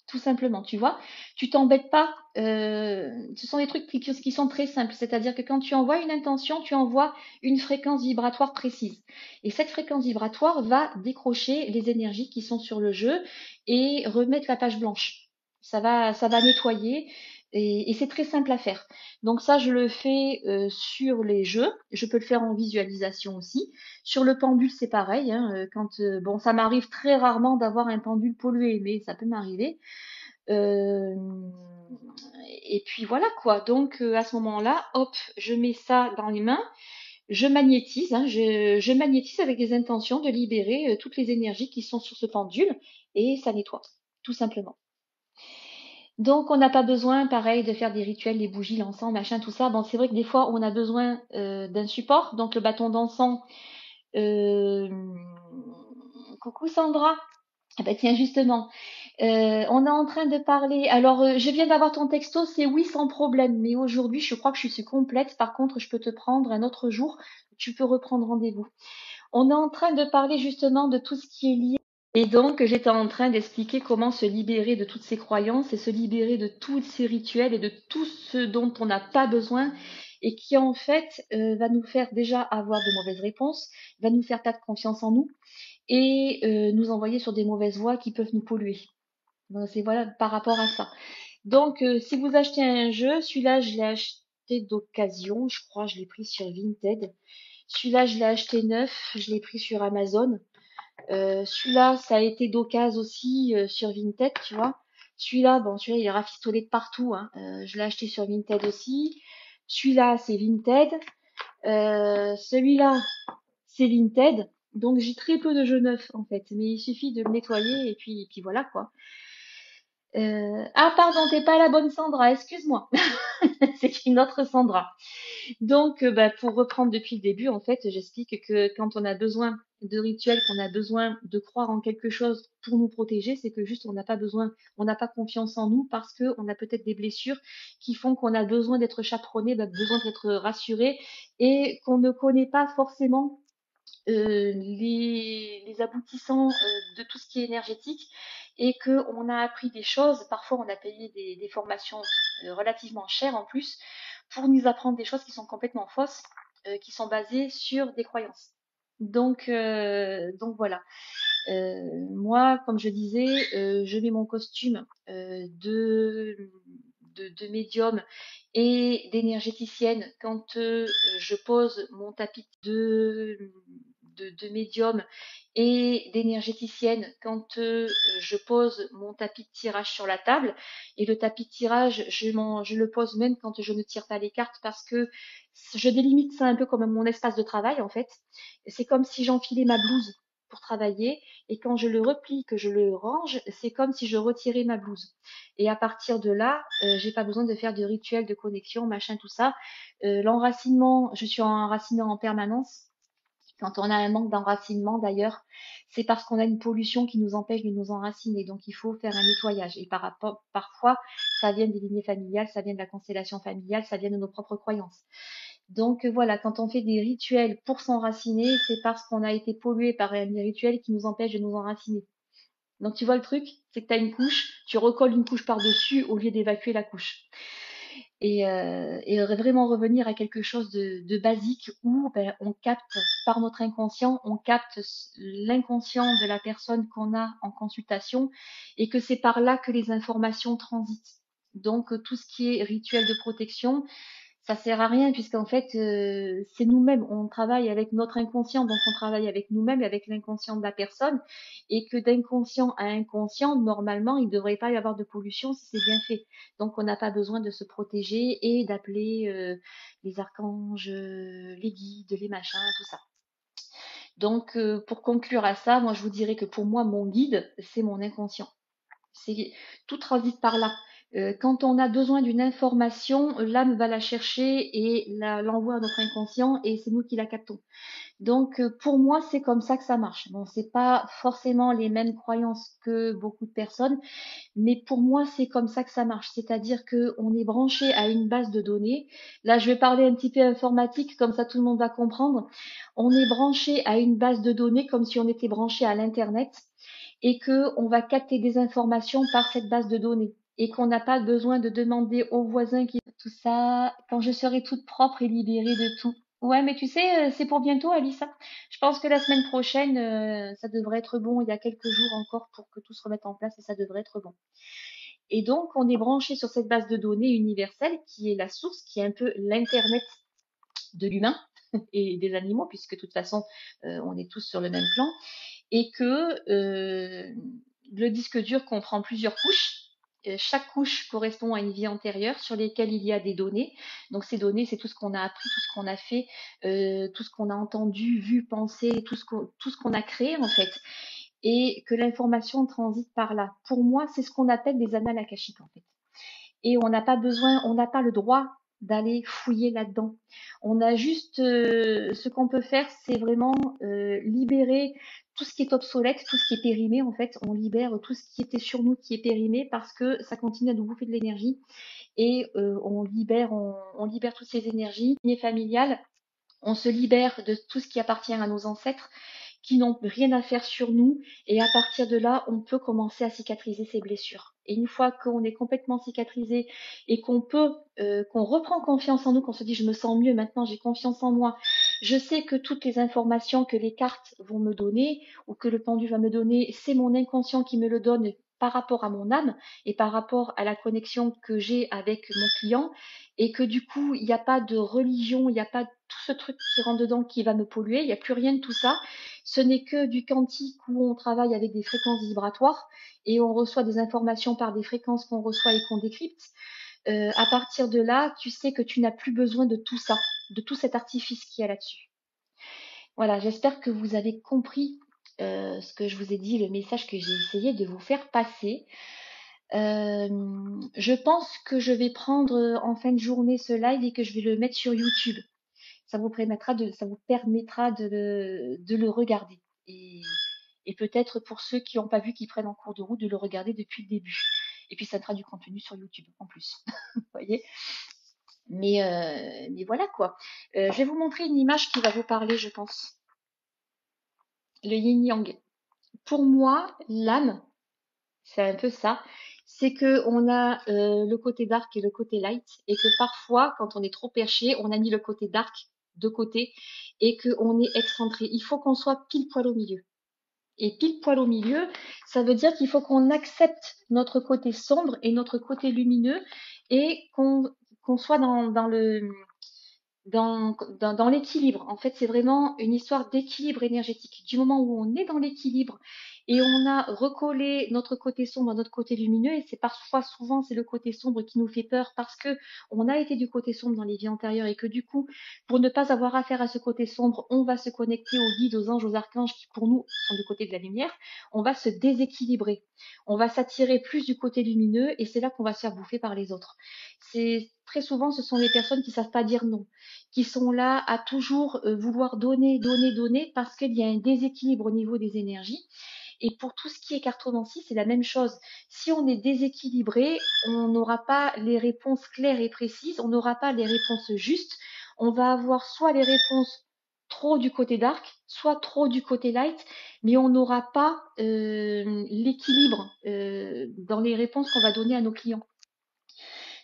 Tout simplement, tu vois. Tu t'embêtes pas. Ce sont des trucs qui sont très simples. C'est-à-dire que quand tu envoies une intention, tu envoies une fréquence vibratoire précise. Et cette fréquence vibratoire va décrocher les énergies qui sont sur le jeu et remettre la page blanche. Ça va nettoyer. Et c'est très simple à faire. Donc ça, je le fais sur les jeux. Je peux le faire en visualisation aussi. Sur le pendule, c'est pareil. Hein, bon, ça m'arrive très rarement d'avoir un pendule pollué, mais ça peut m'arriver. Euh, et puis voilà quoi. Donc à ce moment-là, hop, je mets ça dans les mains, je magnétise, hein, je magnétise avec des intentions de libérer toutes les énergies qui sont sur ce pendule et ça nettoie, tout simplement. Donc on n'a pas besoin, pareil, de faire des rituels, des bougies, l'encens, machin, tout ça. Bon, c'est vrai que des fois on a besoin d'un support, donc le bâton d'encens. Euh, Coucou Sandra. Ah bah tiens justement, on est en train de parler. Alors, je viens d'avoir ton texto, c'est oui sans problème. Mais aujourd'hui, je crois que je suis complète. Par contre, je peux te prendre un autre jour. Tu peux reprendre rendez-vous. On est en train de parler justement de tout ce qui est lié. Et donc, j'étais en train d'expliquer comment se libérer de toutes ces croyances et se libérer de tous ces rituels et de tout ce dont on n'a pas besoin et qui en fait va nous faire déjà avoir de mauvaises réponses, va nous faire perdre confiance en nous et nous envoyer sur des mauvaises voies qui peuvent nous polluer. Donc, c'est voilà par rapport à ça. Donc, si vous achetez un jeu, celui-là, je l'ai acheté d'occasion, je crois, je l'ai pris sur Vinted. Celui-là, je l'ai acheté neuf, je l'ai pris sur Amazon. Celui-là, ça a été d'occasion aussi sur Vinted, tu vois. Celui-là, bon, celui-là, il est rafistolé de partout, hein. Je l'ai acheté sur Vinted aussi. Celui-là, c'est Vinted. Celui-là, c'est Vinted. Donc, j'ai très peu de jeux neufs, en fait. Mais il suffit de le nettoyer et puis voilà, quoi. Ah, pardon, t'es pas la bonne Sandra, excuse-moi. C'est une autre Sandra. Donc, bah, pour reprendre depuis le début, en fait, j'explique que quand on a besoin de rituels, qu'on a besoin de croire en quelque chose pour nous protéger, c'est que juste on n'a pas besoin, on n'a pas confiance en nous parce que on a peut-être des blessures qui font qu'on a besoin d'être chaperonné, bah, besoin d'être rassuré et qu'on ne connaît pas forcément les aboutissants de tout ce qui est énergétique et qu'on a appris des choses, parfois on a payé des formations relativement chères en plus, pour nous apprendre des choses qui sont complètement fausses, qui sont basées sur des croyances. Donc voilà. Moi, comme je disais, je mets mon costume de médium et d'énergéticienne quand je pose mon tapis de médium et d'énergéticienne quand je pose mon tapis de tirage sur la table. Et le tapis de tirage, je le pose même quand je ne tire pas les cartes parce que je délimite ça un peu comme mon espace de travail en fait. C'est comme si j'enfilais ma blouse pour travailler et quand je le replie, que je le range, c'est comme si je retirais ma blouse. Et à partir de là, j'ai pas besoin de faire de rituel de connexion, machin, tout ça. L'enracinement, je suis enracinant en permanence. Quand on a un manque d'enracinement, d'ailleurs, c'est parce qu'on a une pollution qui nous empêche de nous enraciner. Donc, il faut faire un nettoyage. Et parfois, ça vient des lignées familiales, ça vient de la constellation familiale, ça vient de nos propres croyances. Donc voilà, quand on fait des rituels pour s'enraciner, c'est parce qu'on a été pollué par des rituels qui nous empêchent de nous enraciner. Donc tu vois le truc, c'est que tu as une couche, tu recolles une couche par-dessus au lieu d'évacuer la couche. Et vraiment revenir à quelque chose de basique où ben, on capte par notre inconscient, on capte l'inconscient de la personne qu'on a en consultation et que c'est par là que les informations transitent. Donc tout ce qui est rituel de protection, ça sert à rien puisqu'en fait c'est nous-mêmes, on travaille avec notre inconscient, donc on travaille avec nous-mêmes, avec l'inconscient de la personne, et que d'inconscient à inconscient, normalement, il ne devrait pas y avoir de pollution si c'est bien fait. Donc on n'a pas besoin de se protéger et d'appeler les archanges, les guides, les machins, tout ça. Donc pour conclure à ça, moi je vous dirais que pour moi mon guide, c'est mon inconscient. C'est tout transite par là. Quand on a besoin d'une information, l'âme va la chercher et l'envoie à notre inconscient et c'est nous qui la captons. Donc pour moi, c'est comme ça que ça marche. Bon, c'est pas forcément les mêmes croyances que beaucoup de personnes, mais pour moi, c'est comme ça que ça marche. C'est-à-dire que on est branché à une base de données. Là, je vais parler un petit peu informatique, comme ça tout le monde va comprendre. On est branché à une base de données comme si on était branché à l'internet et que on va capter des informations par cette base de données et qu'on n'a pas besoin de demander aux voisins qui tout ça quand je serai toute propre et libérée de tout. Ouais, mais tu sais, c'est pour bientôt, Alissa. Je pense que la semaine prochaine, ça devrait être bon. Il y a quelques jours encore pour que tout se remette en place et ça devrait être bon. Et donc, on est branché sur cette base de données universelle qui est la source, qui est un peu l'Internet de l'humain et des animaux, puisque de toute façon, on est tous sur le même plan et que le disque dur comprend plusieurs couches. Chaque couche correspond à une vie antérieure sur lesquelles il y a des données. Donc ces données, c'est tout ce qu'on a appris, tout ce qu'on a fait, tout ce qu'on a entendu, vu, pensé, tout ce qu'on a créé en fait. Et que l'information transite par là. Pour moi, c'est ce qu'on appelle des annales akashiques en fait. Et on n'a pas besoin, on n'a pas le droit d'aller fouiller là-dedans. On a juste, ce qu'on peut faire, c'est vraiment libérer tout ce qui est obsolète, tout ce qui est périmé en fait. On libère tout ce qui était sur nous qui est périmé parce que ça continue à nous bouffer de l'énergie et on libère toutes ces énergies familiales. On se libère de tout ce qui appartient à nos ancêtres qui n'ont rien à faire sur nous et à partir de là, on peut commencer à cicatriser ces blessures. Et une fois qu'on est complètement cicatrisé et qu'on reprend confiance en nous, qu'on se dit je me sens mieux maintenant, j'ai confiance en moi, je sais que toutes les informations que les cartes vont me donner ou que le pendu va me donner, c'est mon inconscient qui me le donne par rapport à mon âme et par rapport à la connexion que j'ai avec mon client, et que du coup, il n'y a pas de religion, il n'y a pas tout ce truc qui rentre dedans qui va me polluer, il n'y a plus rien de tout ça. Ce n'est que du quantique où on travaille avec des fréquences vibratoires et on reçoit des informations par des fréquences qu'on reçoit et qu'on décrypte. À partir de là, tu sais que tu n'as plus besoin de tout ça, de tout cet artifice qu'il y a là-dessus. Voilà, j'espère que vous avez compris ce que je vous ai dit, le message que j'ai essayé de vous faire passer. Je pense que je vais prendre en fin de journée ce live et que je vais le mettre sur YouTube. Ça vous permettra de le regarder. Et peut-être pour ceux qui n'ont pas vu, qui prennent en cours de route, de le regarder depuis le début. Et puis ça sera du contenu sur YouTube en plus. Vous voyez, mais voilà quoi. Je vais vous montrer une image qui va vous parler, je pense. Le yin-yang. Pour moi, l'âme, c'est un peu ça. C'est que on a le côté dark et le côté light, et que parfois, quand on est trop perché, on a mis le côté dark de côté et qu'on est excentré. Il faut qu'on soit pile poil au milieu. Et pile poil au milieu, ça veut dire qu'il faut qu'on accepte notre côté sombre et notre côté lumineux, et qu'on soit dans l'équilibre. En fait, c'est vraiment une histoire d'équilibre énergétique. Du moment où on est dans l'équilibre et on a recollé notre côté sombre à notre côté lumineux, et c'est parfois, souvent, c'est le côté sombre qui nous fait peur parce que on a été du côté sombre dans les vies antérieures, et que du coup, pour ne pas avoir affaire à ce côté sombre, on va se connecter aux guides, aux anges, aux archanges qui, pour nous, sont du côté de la lumière. On va se déséquilibrer. On va s'attirer plus du côté lumineux, et c'est là qu'on va se faire bouffer par les autres. C'est très souvent, ce sont les personnes qui savent pas dire non, qui sont là à toujours vouloir donner, donner, donner, parce qu'il y a un déséquilibre au niveau des énergies. Et pour tout ce qui est cartomancie, c'est la même chose. Si on est déséquilibré, on n'aura pas les réponses claires et précises, on n'aura pas les réponses justes. On va avoir soit les réponses trop du côté dark, soit trop du côté light, mais on n'aura pas l'équilibre dans les réponses qu'on va donner à nos clients.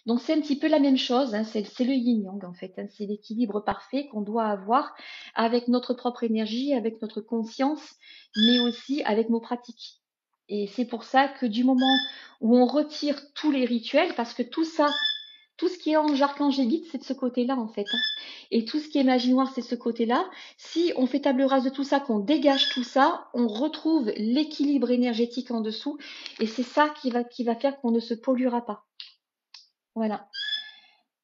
Donc c'est un petit peu la même chose, hein, c'est le yin-yang en fait, hein, c'est l'équilibre parfait qu'on doit avoir avec notre propre énergie, avec notre conscience, mais aussi avec nos pratiques. Et c'est pour ça que du moment où on retire tous les rituels, parce que tout ça, tout ce qui est ange, archange et guide, c'est de ce côté-là en fait, hein. Et tout ce qui est magie noire, c'est de ce côté-là. Si on fait table rase de tout ça, qu'on dégage tout ça, on retrouve l'équilibre énergétique en dessous, et c'est ça qui va faire qu'on ne se polluera pas. Voilà.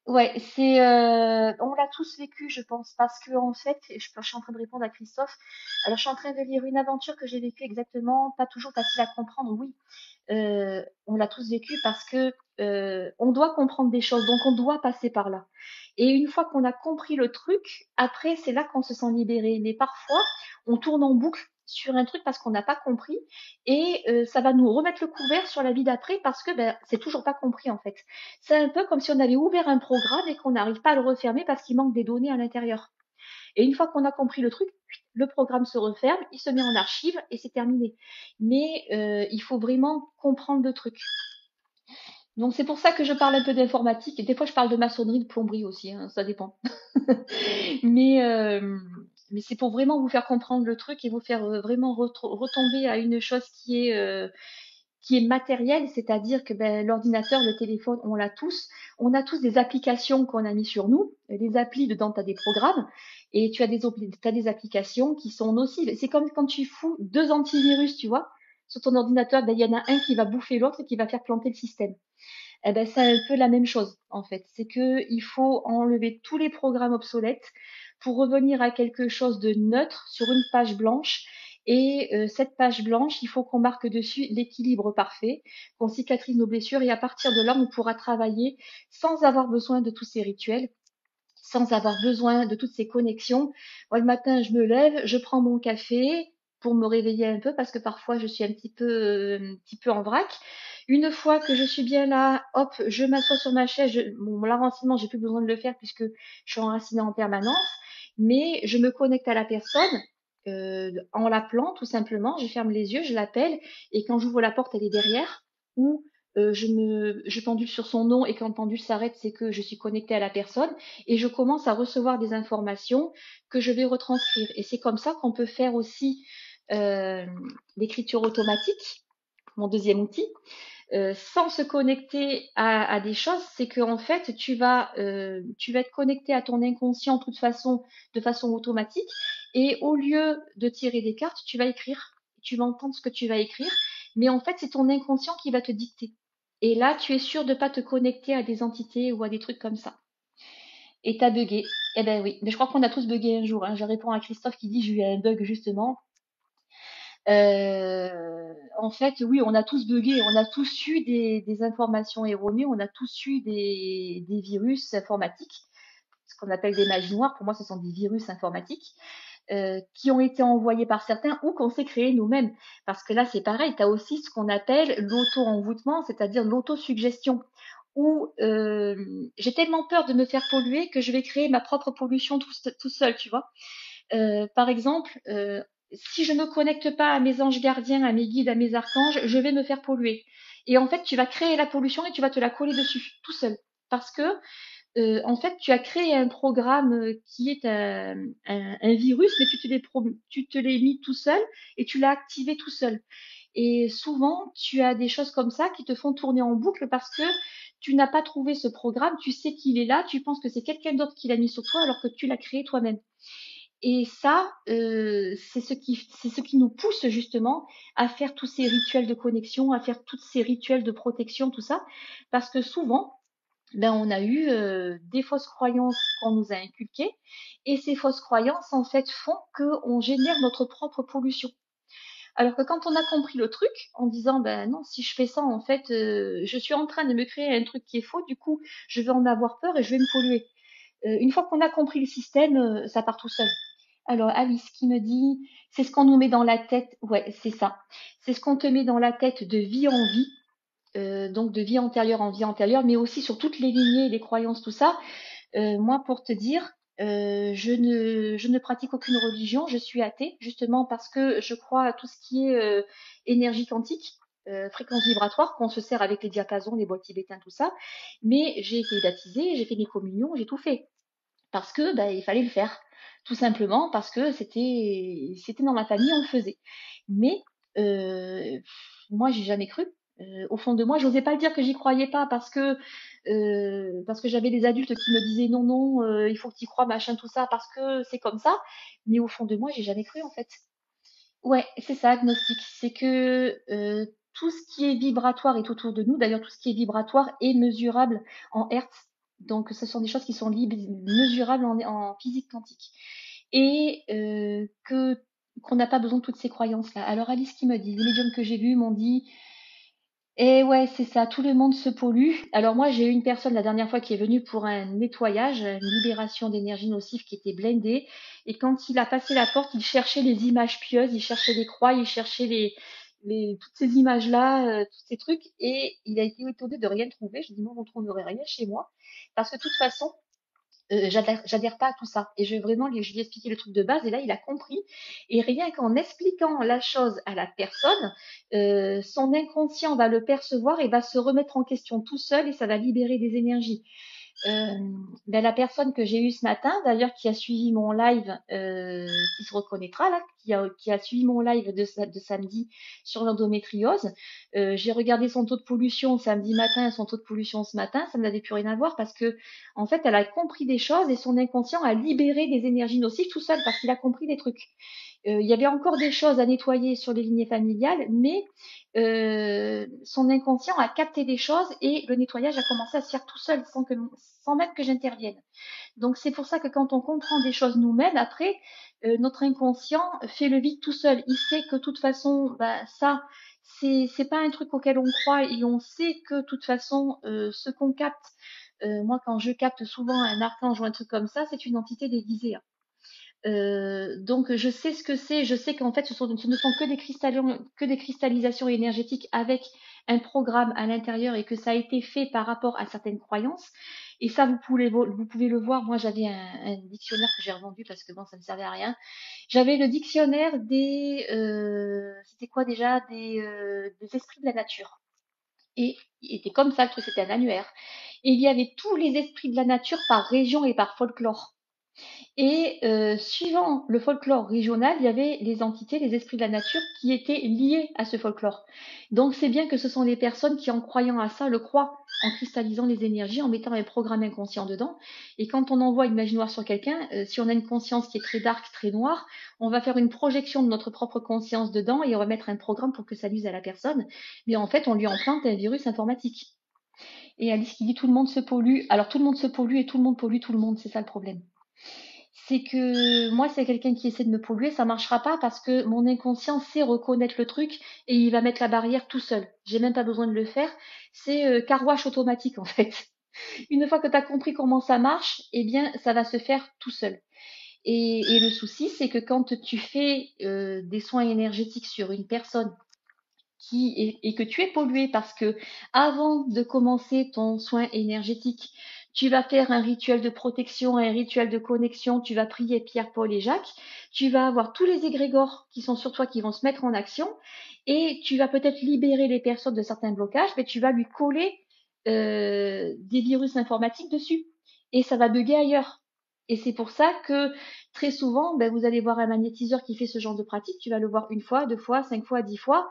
Ouais, on l'a tous vécu, je pense, parce que en fait, je suis en train de répondre à Christophe. Alors, je suis en train de lire une aventure que j'ai vécue exactement, pas toujours facile à comprendre, oui. On l'a tous vécu parce que on doit comprendre des choses, donc on doit passer par là. Et une fois qu'on a compris le truc, après, c'est là qu'on se sent libéré. Mais parfois, on tourne en boucle sur un truc parce qu'on n'a pas compris, et ça va nous remettre le couvert sur la vie d'après parce que ben, c'est toujours pas compris en fait. C'est un peu comme si on avait ouvert un programme et qu'on n'arrive pas à le refermer parce qu'il manque des données à l'intérieur. Et une fois qu'on a compris le truc, le programme se referme, il se met en archive et c'est terminé. Mais il faut vraiment comprendre le truc. Donc c'est pour ça que je parle un peu d'informatique. Et des fois je parle de maçonnerie, de plomberie aussi, hein, ça dépend. mais mais c'est pour vraiment vous faire comprendre le truc et vous faire vraiment retomber à une chose qui est matériel, c'est-à-dire que ben, l'ordinateur, le téléphone, on l'a tous. On a tous des applications qu'on a mis sur nous. Des applis, dedans, tu as des programmes. Et tu as des applications qui sont nocives. C'est comme quand tu fous 2 antivirus, tu vois. Sur ton ordinateur, ben, il y en a un qui va bouffer l'autre et qui va faire planter le système. Eh ben, c'est un peu la même chose, en fait. C'est que il faut enlever tous les programmes obsolètes pour revenir à quelque chose de neutre sur une page blanche. Et cette page blanche, il faut qu'on marque dessus l'équilibre parfait, qu'on cicatrise nos blessures, et à partir de là, on pourra travailler sans avoir besoin de tous ces rituels, sans avoir besoin de toutes ces connexions. Moi, le matin, je me lève, je prends mon café pour me réveiller un peu parce que parfois je suis un petit peu en vrac. Une fois que je suis bien là, hop, je m'assois sur ma chaise. Bon, l'enracinement, j'ai plus besoin de le faire puisque je suis enracinée en permanence, mais je me connecte à la personne en l'appelant tout simplement. Je ferme les yeux, je l'appelle, et quand j'ouvre la porte, elle est derrière. Ou je pendule sur son nom, et quand le pendule s'arrête, c'est que je suis connectée à la personne et je commence à recevoir des informations que je vais retranscrire. Et c'est comme ça qu'on peut faire aussi euh, l'écriture automatique. mon deuxième outil, sans se connecter à des choses, c'est que en fait, tu vas être connecté à ton inconscient de façon automatique, et au lieu de tirer des cartes, tu vas écrire, tu vas entendre ce que tu vas écrire, mais en fait, c'est ton inconscient qui va te dicter. Et là, tu es sûr de pas te connecter à des entités ou à des trucs comme ça. Et t'as bugué. Eh ben oui, mais je crois qu'on a tous bugué un jour, hein. Je réponds à Christophe qui dit j'ai eu un bug justement. En fait, oui, on a tous bugué, on a tous eu des informations erronées, on a tous eu des virus informatiques, ce qu'on appelle des magies noires. Pour moi, ce sont des virus informatiques qui ont été envoyés par certains ou qu'on s'est créé nous-mêmes. Parce que là, c'est pareil, tu as aussi ce qu'on appelle l'auto-envoûtement, c'est-à-dire l'autosuggestion, où j'ai tellement peur de me faire polluer que je vais créer ma propre pollution tout seul, tu vois. Par exemple, si je ne me connecte pas à mes anges gardiens, à mes guides, à mes archanges, je vais me faire polluer. Et en fait, tu vas créer la pollution et tu vas te la coller dessus, tout seul. Parce que, en fait, tu as créé un programme qui est un virus, mais tu te l'es mis tout seul et tu l'as activé tout seul. Et souvent, tu as des choses comme ça qui te font tourner en boucle parce que tu n'as pas trouvé ce programme, tu sais qu'il est là, tu penses que c'est quelqu'un d'autre qui l'a mis sur toi alors que tu l'as créé toi-même. Et ça, c'est ce qui nous pousse justement à faire tous ces rituels de connexion, à faire tous ces rituels de protection, tout ça, parce que souvent, ben, on a eu des fausses croyances qu'on nous a inculquées, et ces fausses croyances, en fait, font qu'on génère notre propre pollution. Alors que quand on a compris le truc, en disant, ben non, si je fais ça, en fait, je suis en train de me créer un truc qui est faux, du coup, je vais en avoir peur et je vais me polluer. Une fois qu'on a compris le système, ça part tout seul. Alors Alice qui me dit, c'est ce qu'on nous met dans la tête. Ouais, c'est ça. C'est ce qu'on te met dans la tête de vie en vie, donc de vie antérieure en vie antérieure, mais aussi sur toutes les lignées, les croyances, tout ça. Moi, pour te dire, je ne pratique aucune religion, je suis athée, justement parce que je crois à tout ce qui est énergie quantique, fréquence vibratoire, qu'on se sert avec les diapasons, les bols tibétains, tout ça. Mais j'ai été baptisée, j'ai fait mes communions, j'ai tout fait parce que bah, il fallait le faire, tout simplement parce que c'était dans ma famille, on le faisait. Mais euh, moi, j'ai jamais cru. Au fond de moi, j'osais pas le dire que j'y croyais pas parce que j'avais des adultes qui me disaient non non, il faut que tu y crois machin tout ça parce que c'est comme ça. Mais au fond de moi, j'ai jamais cru en fait. Ouais, c'est ça, agnostique. C'est que tout ce qui est vibratoire est autour de nous. D'ailleurs, tout ce qui est vibratoire est mesurable en hertz. Donc, ce sont des choses qui sont mesurables en physique quantique. Et que qu'on n'a pas besoin de toutes ces croyances-là. Alors, Alice qui me dit, les médiums que j'ai vus m'ont dit, et ouais, c'est ça, tout le monde se pollue. Alors moi, j'ai eu une personne la dernière fois qui est venue pour un nettoyage, une libération d'énergie nocive qui était blindée. Et quand il a passé la porte, il cherchait les images pieuses, il cherchait les croix, il cherchait toutes ces images-là, tous ces trucs. Et il a été étonné de rien trouver. Je dis, moi, on ne trouverait rien chez moi. Parce que de toute façon, j'adhère pas à tout ça. Et je lui ai expliqué le truc de base, et là, il a compris. Et rien qu'en expliquant la chose à la personne, son inconscient va le percevoir et va se remettre en question tout seul, et ça va libérer des énergies. Euh, ben, la personne que j'ai eue ce matin, d'ailleurs, qui a suivi mon live, qui se reconnaîtra là, qui a suivi mon live de samedi sur l'endométriose, j'ai regardé son taux de pollution samedi matin et son taux de pollution ce matin, ça n'avait plus rien à voir parce que, en fait, elle a compris des choses et son inconscient a libéré des énergies nocives tout seul parce qu'il a compris des trucs. Il y avait encore des choses à nettoyer sur les lignées familiales, mais son inconscient a capté des choses et le nettoyage a commencé à se faire tout seul sans même que j'intervienne. Donc c'est pour ça que quand on comprend des choses nous-mêmes, après, notre inconscient fait le vide tout seul. Il sait que de toute façon, bah, ça, c'est pas un truc auquel on croit et on sait que de toute façon, ce qu'on capte, moi quand je capte souvent un archange ou un truc comme ça, c'est une entité déguisée, hein. Donc je sais ce que c'est, je sais qu'en fait ce ne sont que des cristallisations énergétiques avec un programme à l'intérieur et que ça a été fait par rapport à certaines croyances. Et ça, vous pouvez le voir. Moi, j'avais un dictionnaire que j'ai revendu parce que bon, ça ne servait à rien. J'avais le dictionnaire c'était quoi déjà, des esprits de la nature. Et il était comme ça, le truc, c'était un annuaire. Et il y avait tous les esprits de la nature par région et par folklore. Et suivant le folklore régional, il y avait les entités, les esprits de la nature qui étaient liés à ce folklore. Donc c'est bien que ce sont les personnes qui, en croyant à ça, le croient en cristallisant les énergies, en mettant un programme inconscient dedans. Et quand on envoie une magie noire sur quelqu'un, si on a une conscience qui est très dark, très noire, on va faire une projection de notre propre conscience dedans et on va mettre un programme pour que ça nuise à la personne. Mais en fait, on lui implante un virus informatique. Et Alice qui dit tout le monde se pollue. Alors tout le monde se pollue et tout le monde pollue tout le monde, c'est ça le problème. C'est que moi, c'est quelqu'un qui essaie de me polluer, ça marchera pas parce que mon inconscient sait reconnaître le truc et il va mettre la barrière tout seul. J'ai même pas besoin de le faire. C'est car wash automatique en fait. Une fois que tu as compris comment ça marche, eh bien, ça va se faire tout seul. Et le souci, c'est que quand tu fais des soins énergétiques sur une personne et que tu es pollué parce que avant de commencer ton soin énergétique, tu vas faire un rituel de protection, un rituel de connexion, tu vas prier Pierre, Paul et Jacques, tu vas avoir tous les égrégores qui sont sur toi qui vont se mettre en action et tu vas peut-être libérer les personnes de certains blocages, mais tu vas lui coller des virus informatiques dessus et ça va bugger ailleurs. Et c'est pour ça que très souvent, ben, vous allez voir un magnétiseur qui fait ce genre de pratique, tu vas le voir une fois, deux fois, 5 fois, 10 fois,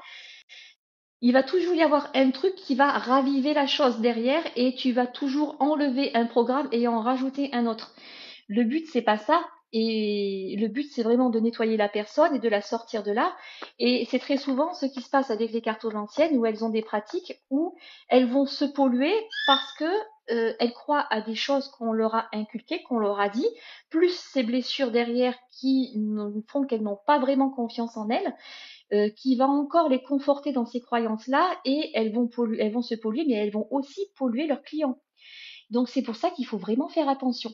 il va toujours y avoir un truc qui va raviver la chose derrière et tu vas toujours enlever un programme et en rajouter un autre. Le but, c'est pas ça. Et le but, c'est vraiment de nettoyer la personne et de la sortir de là. Et c'est très souvent ce qui se passe avec les cartes anciennes où elles ont des pratiques où elles vont se polluer parce que elles croient à des choses qu'on leur a inculquées, qu'on leur a dit, plus ces blessures derrière qui font qu'elles n'ont pas vraiment confiance en elles, qui va encore les conforter dans ces croyances-là et elles vont se polluer, mais elles vont aussi polluer leurs clients. Donc c'est pour ça qu'il faut vraiment faire attention.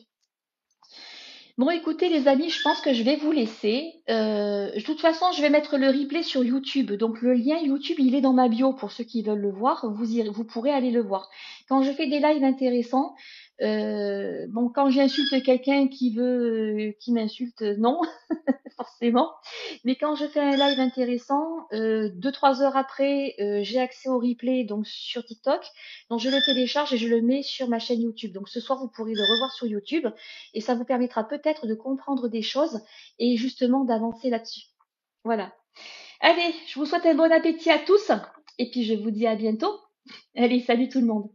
Bon, écoutez les amis, je pense que je vais vous laisser. De toute façon, je vais mettre le replay sur YouTube. Donc le lien YouTube, il est dans ma bio pour ceux qui veulent le voir. Vous pourrez aller le voir. Quand je fais des lives intéressants, bon, quand j'insulte quelqu'un qui m'insulte, non, forcément. Mais quand je fais un live intéressant, 2-3 heures après, j'ai accès au replay donc sur TikTok. Donc je le télécharge et je le mets sur ma chaîne YouTube. Donc ce soir, vous pourrez le revoir sur YouTube et ça vous permettra peut-être de comprendre des choses et justement d'avancer là-dessus. Voilà. Allez, je vous souhaite un bon appétit à tous et puis je vous dis à bientôt. Allez, salut tout le monde.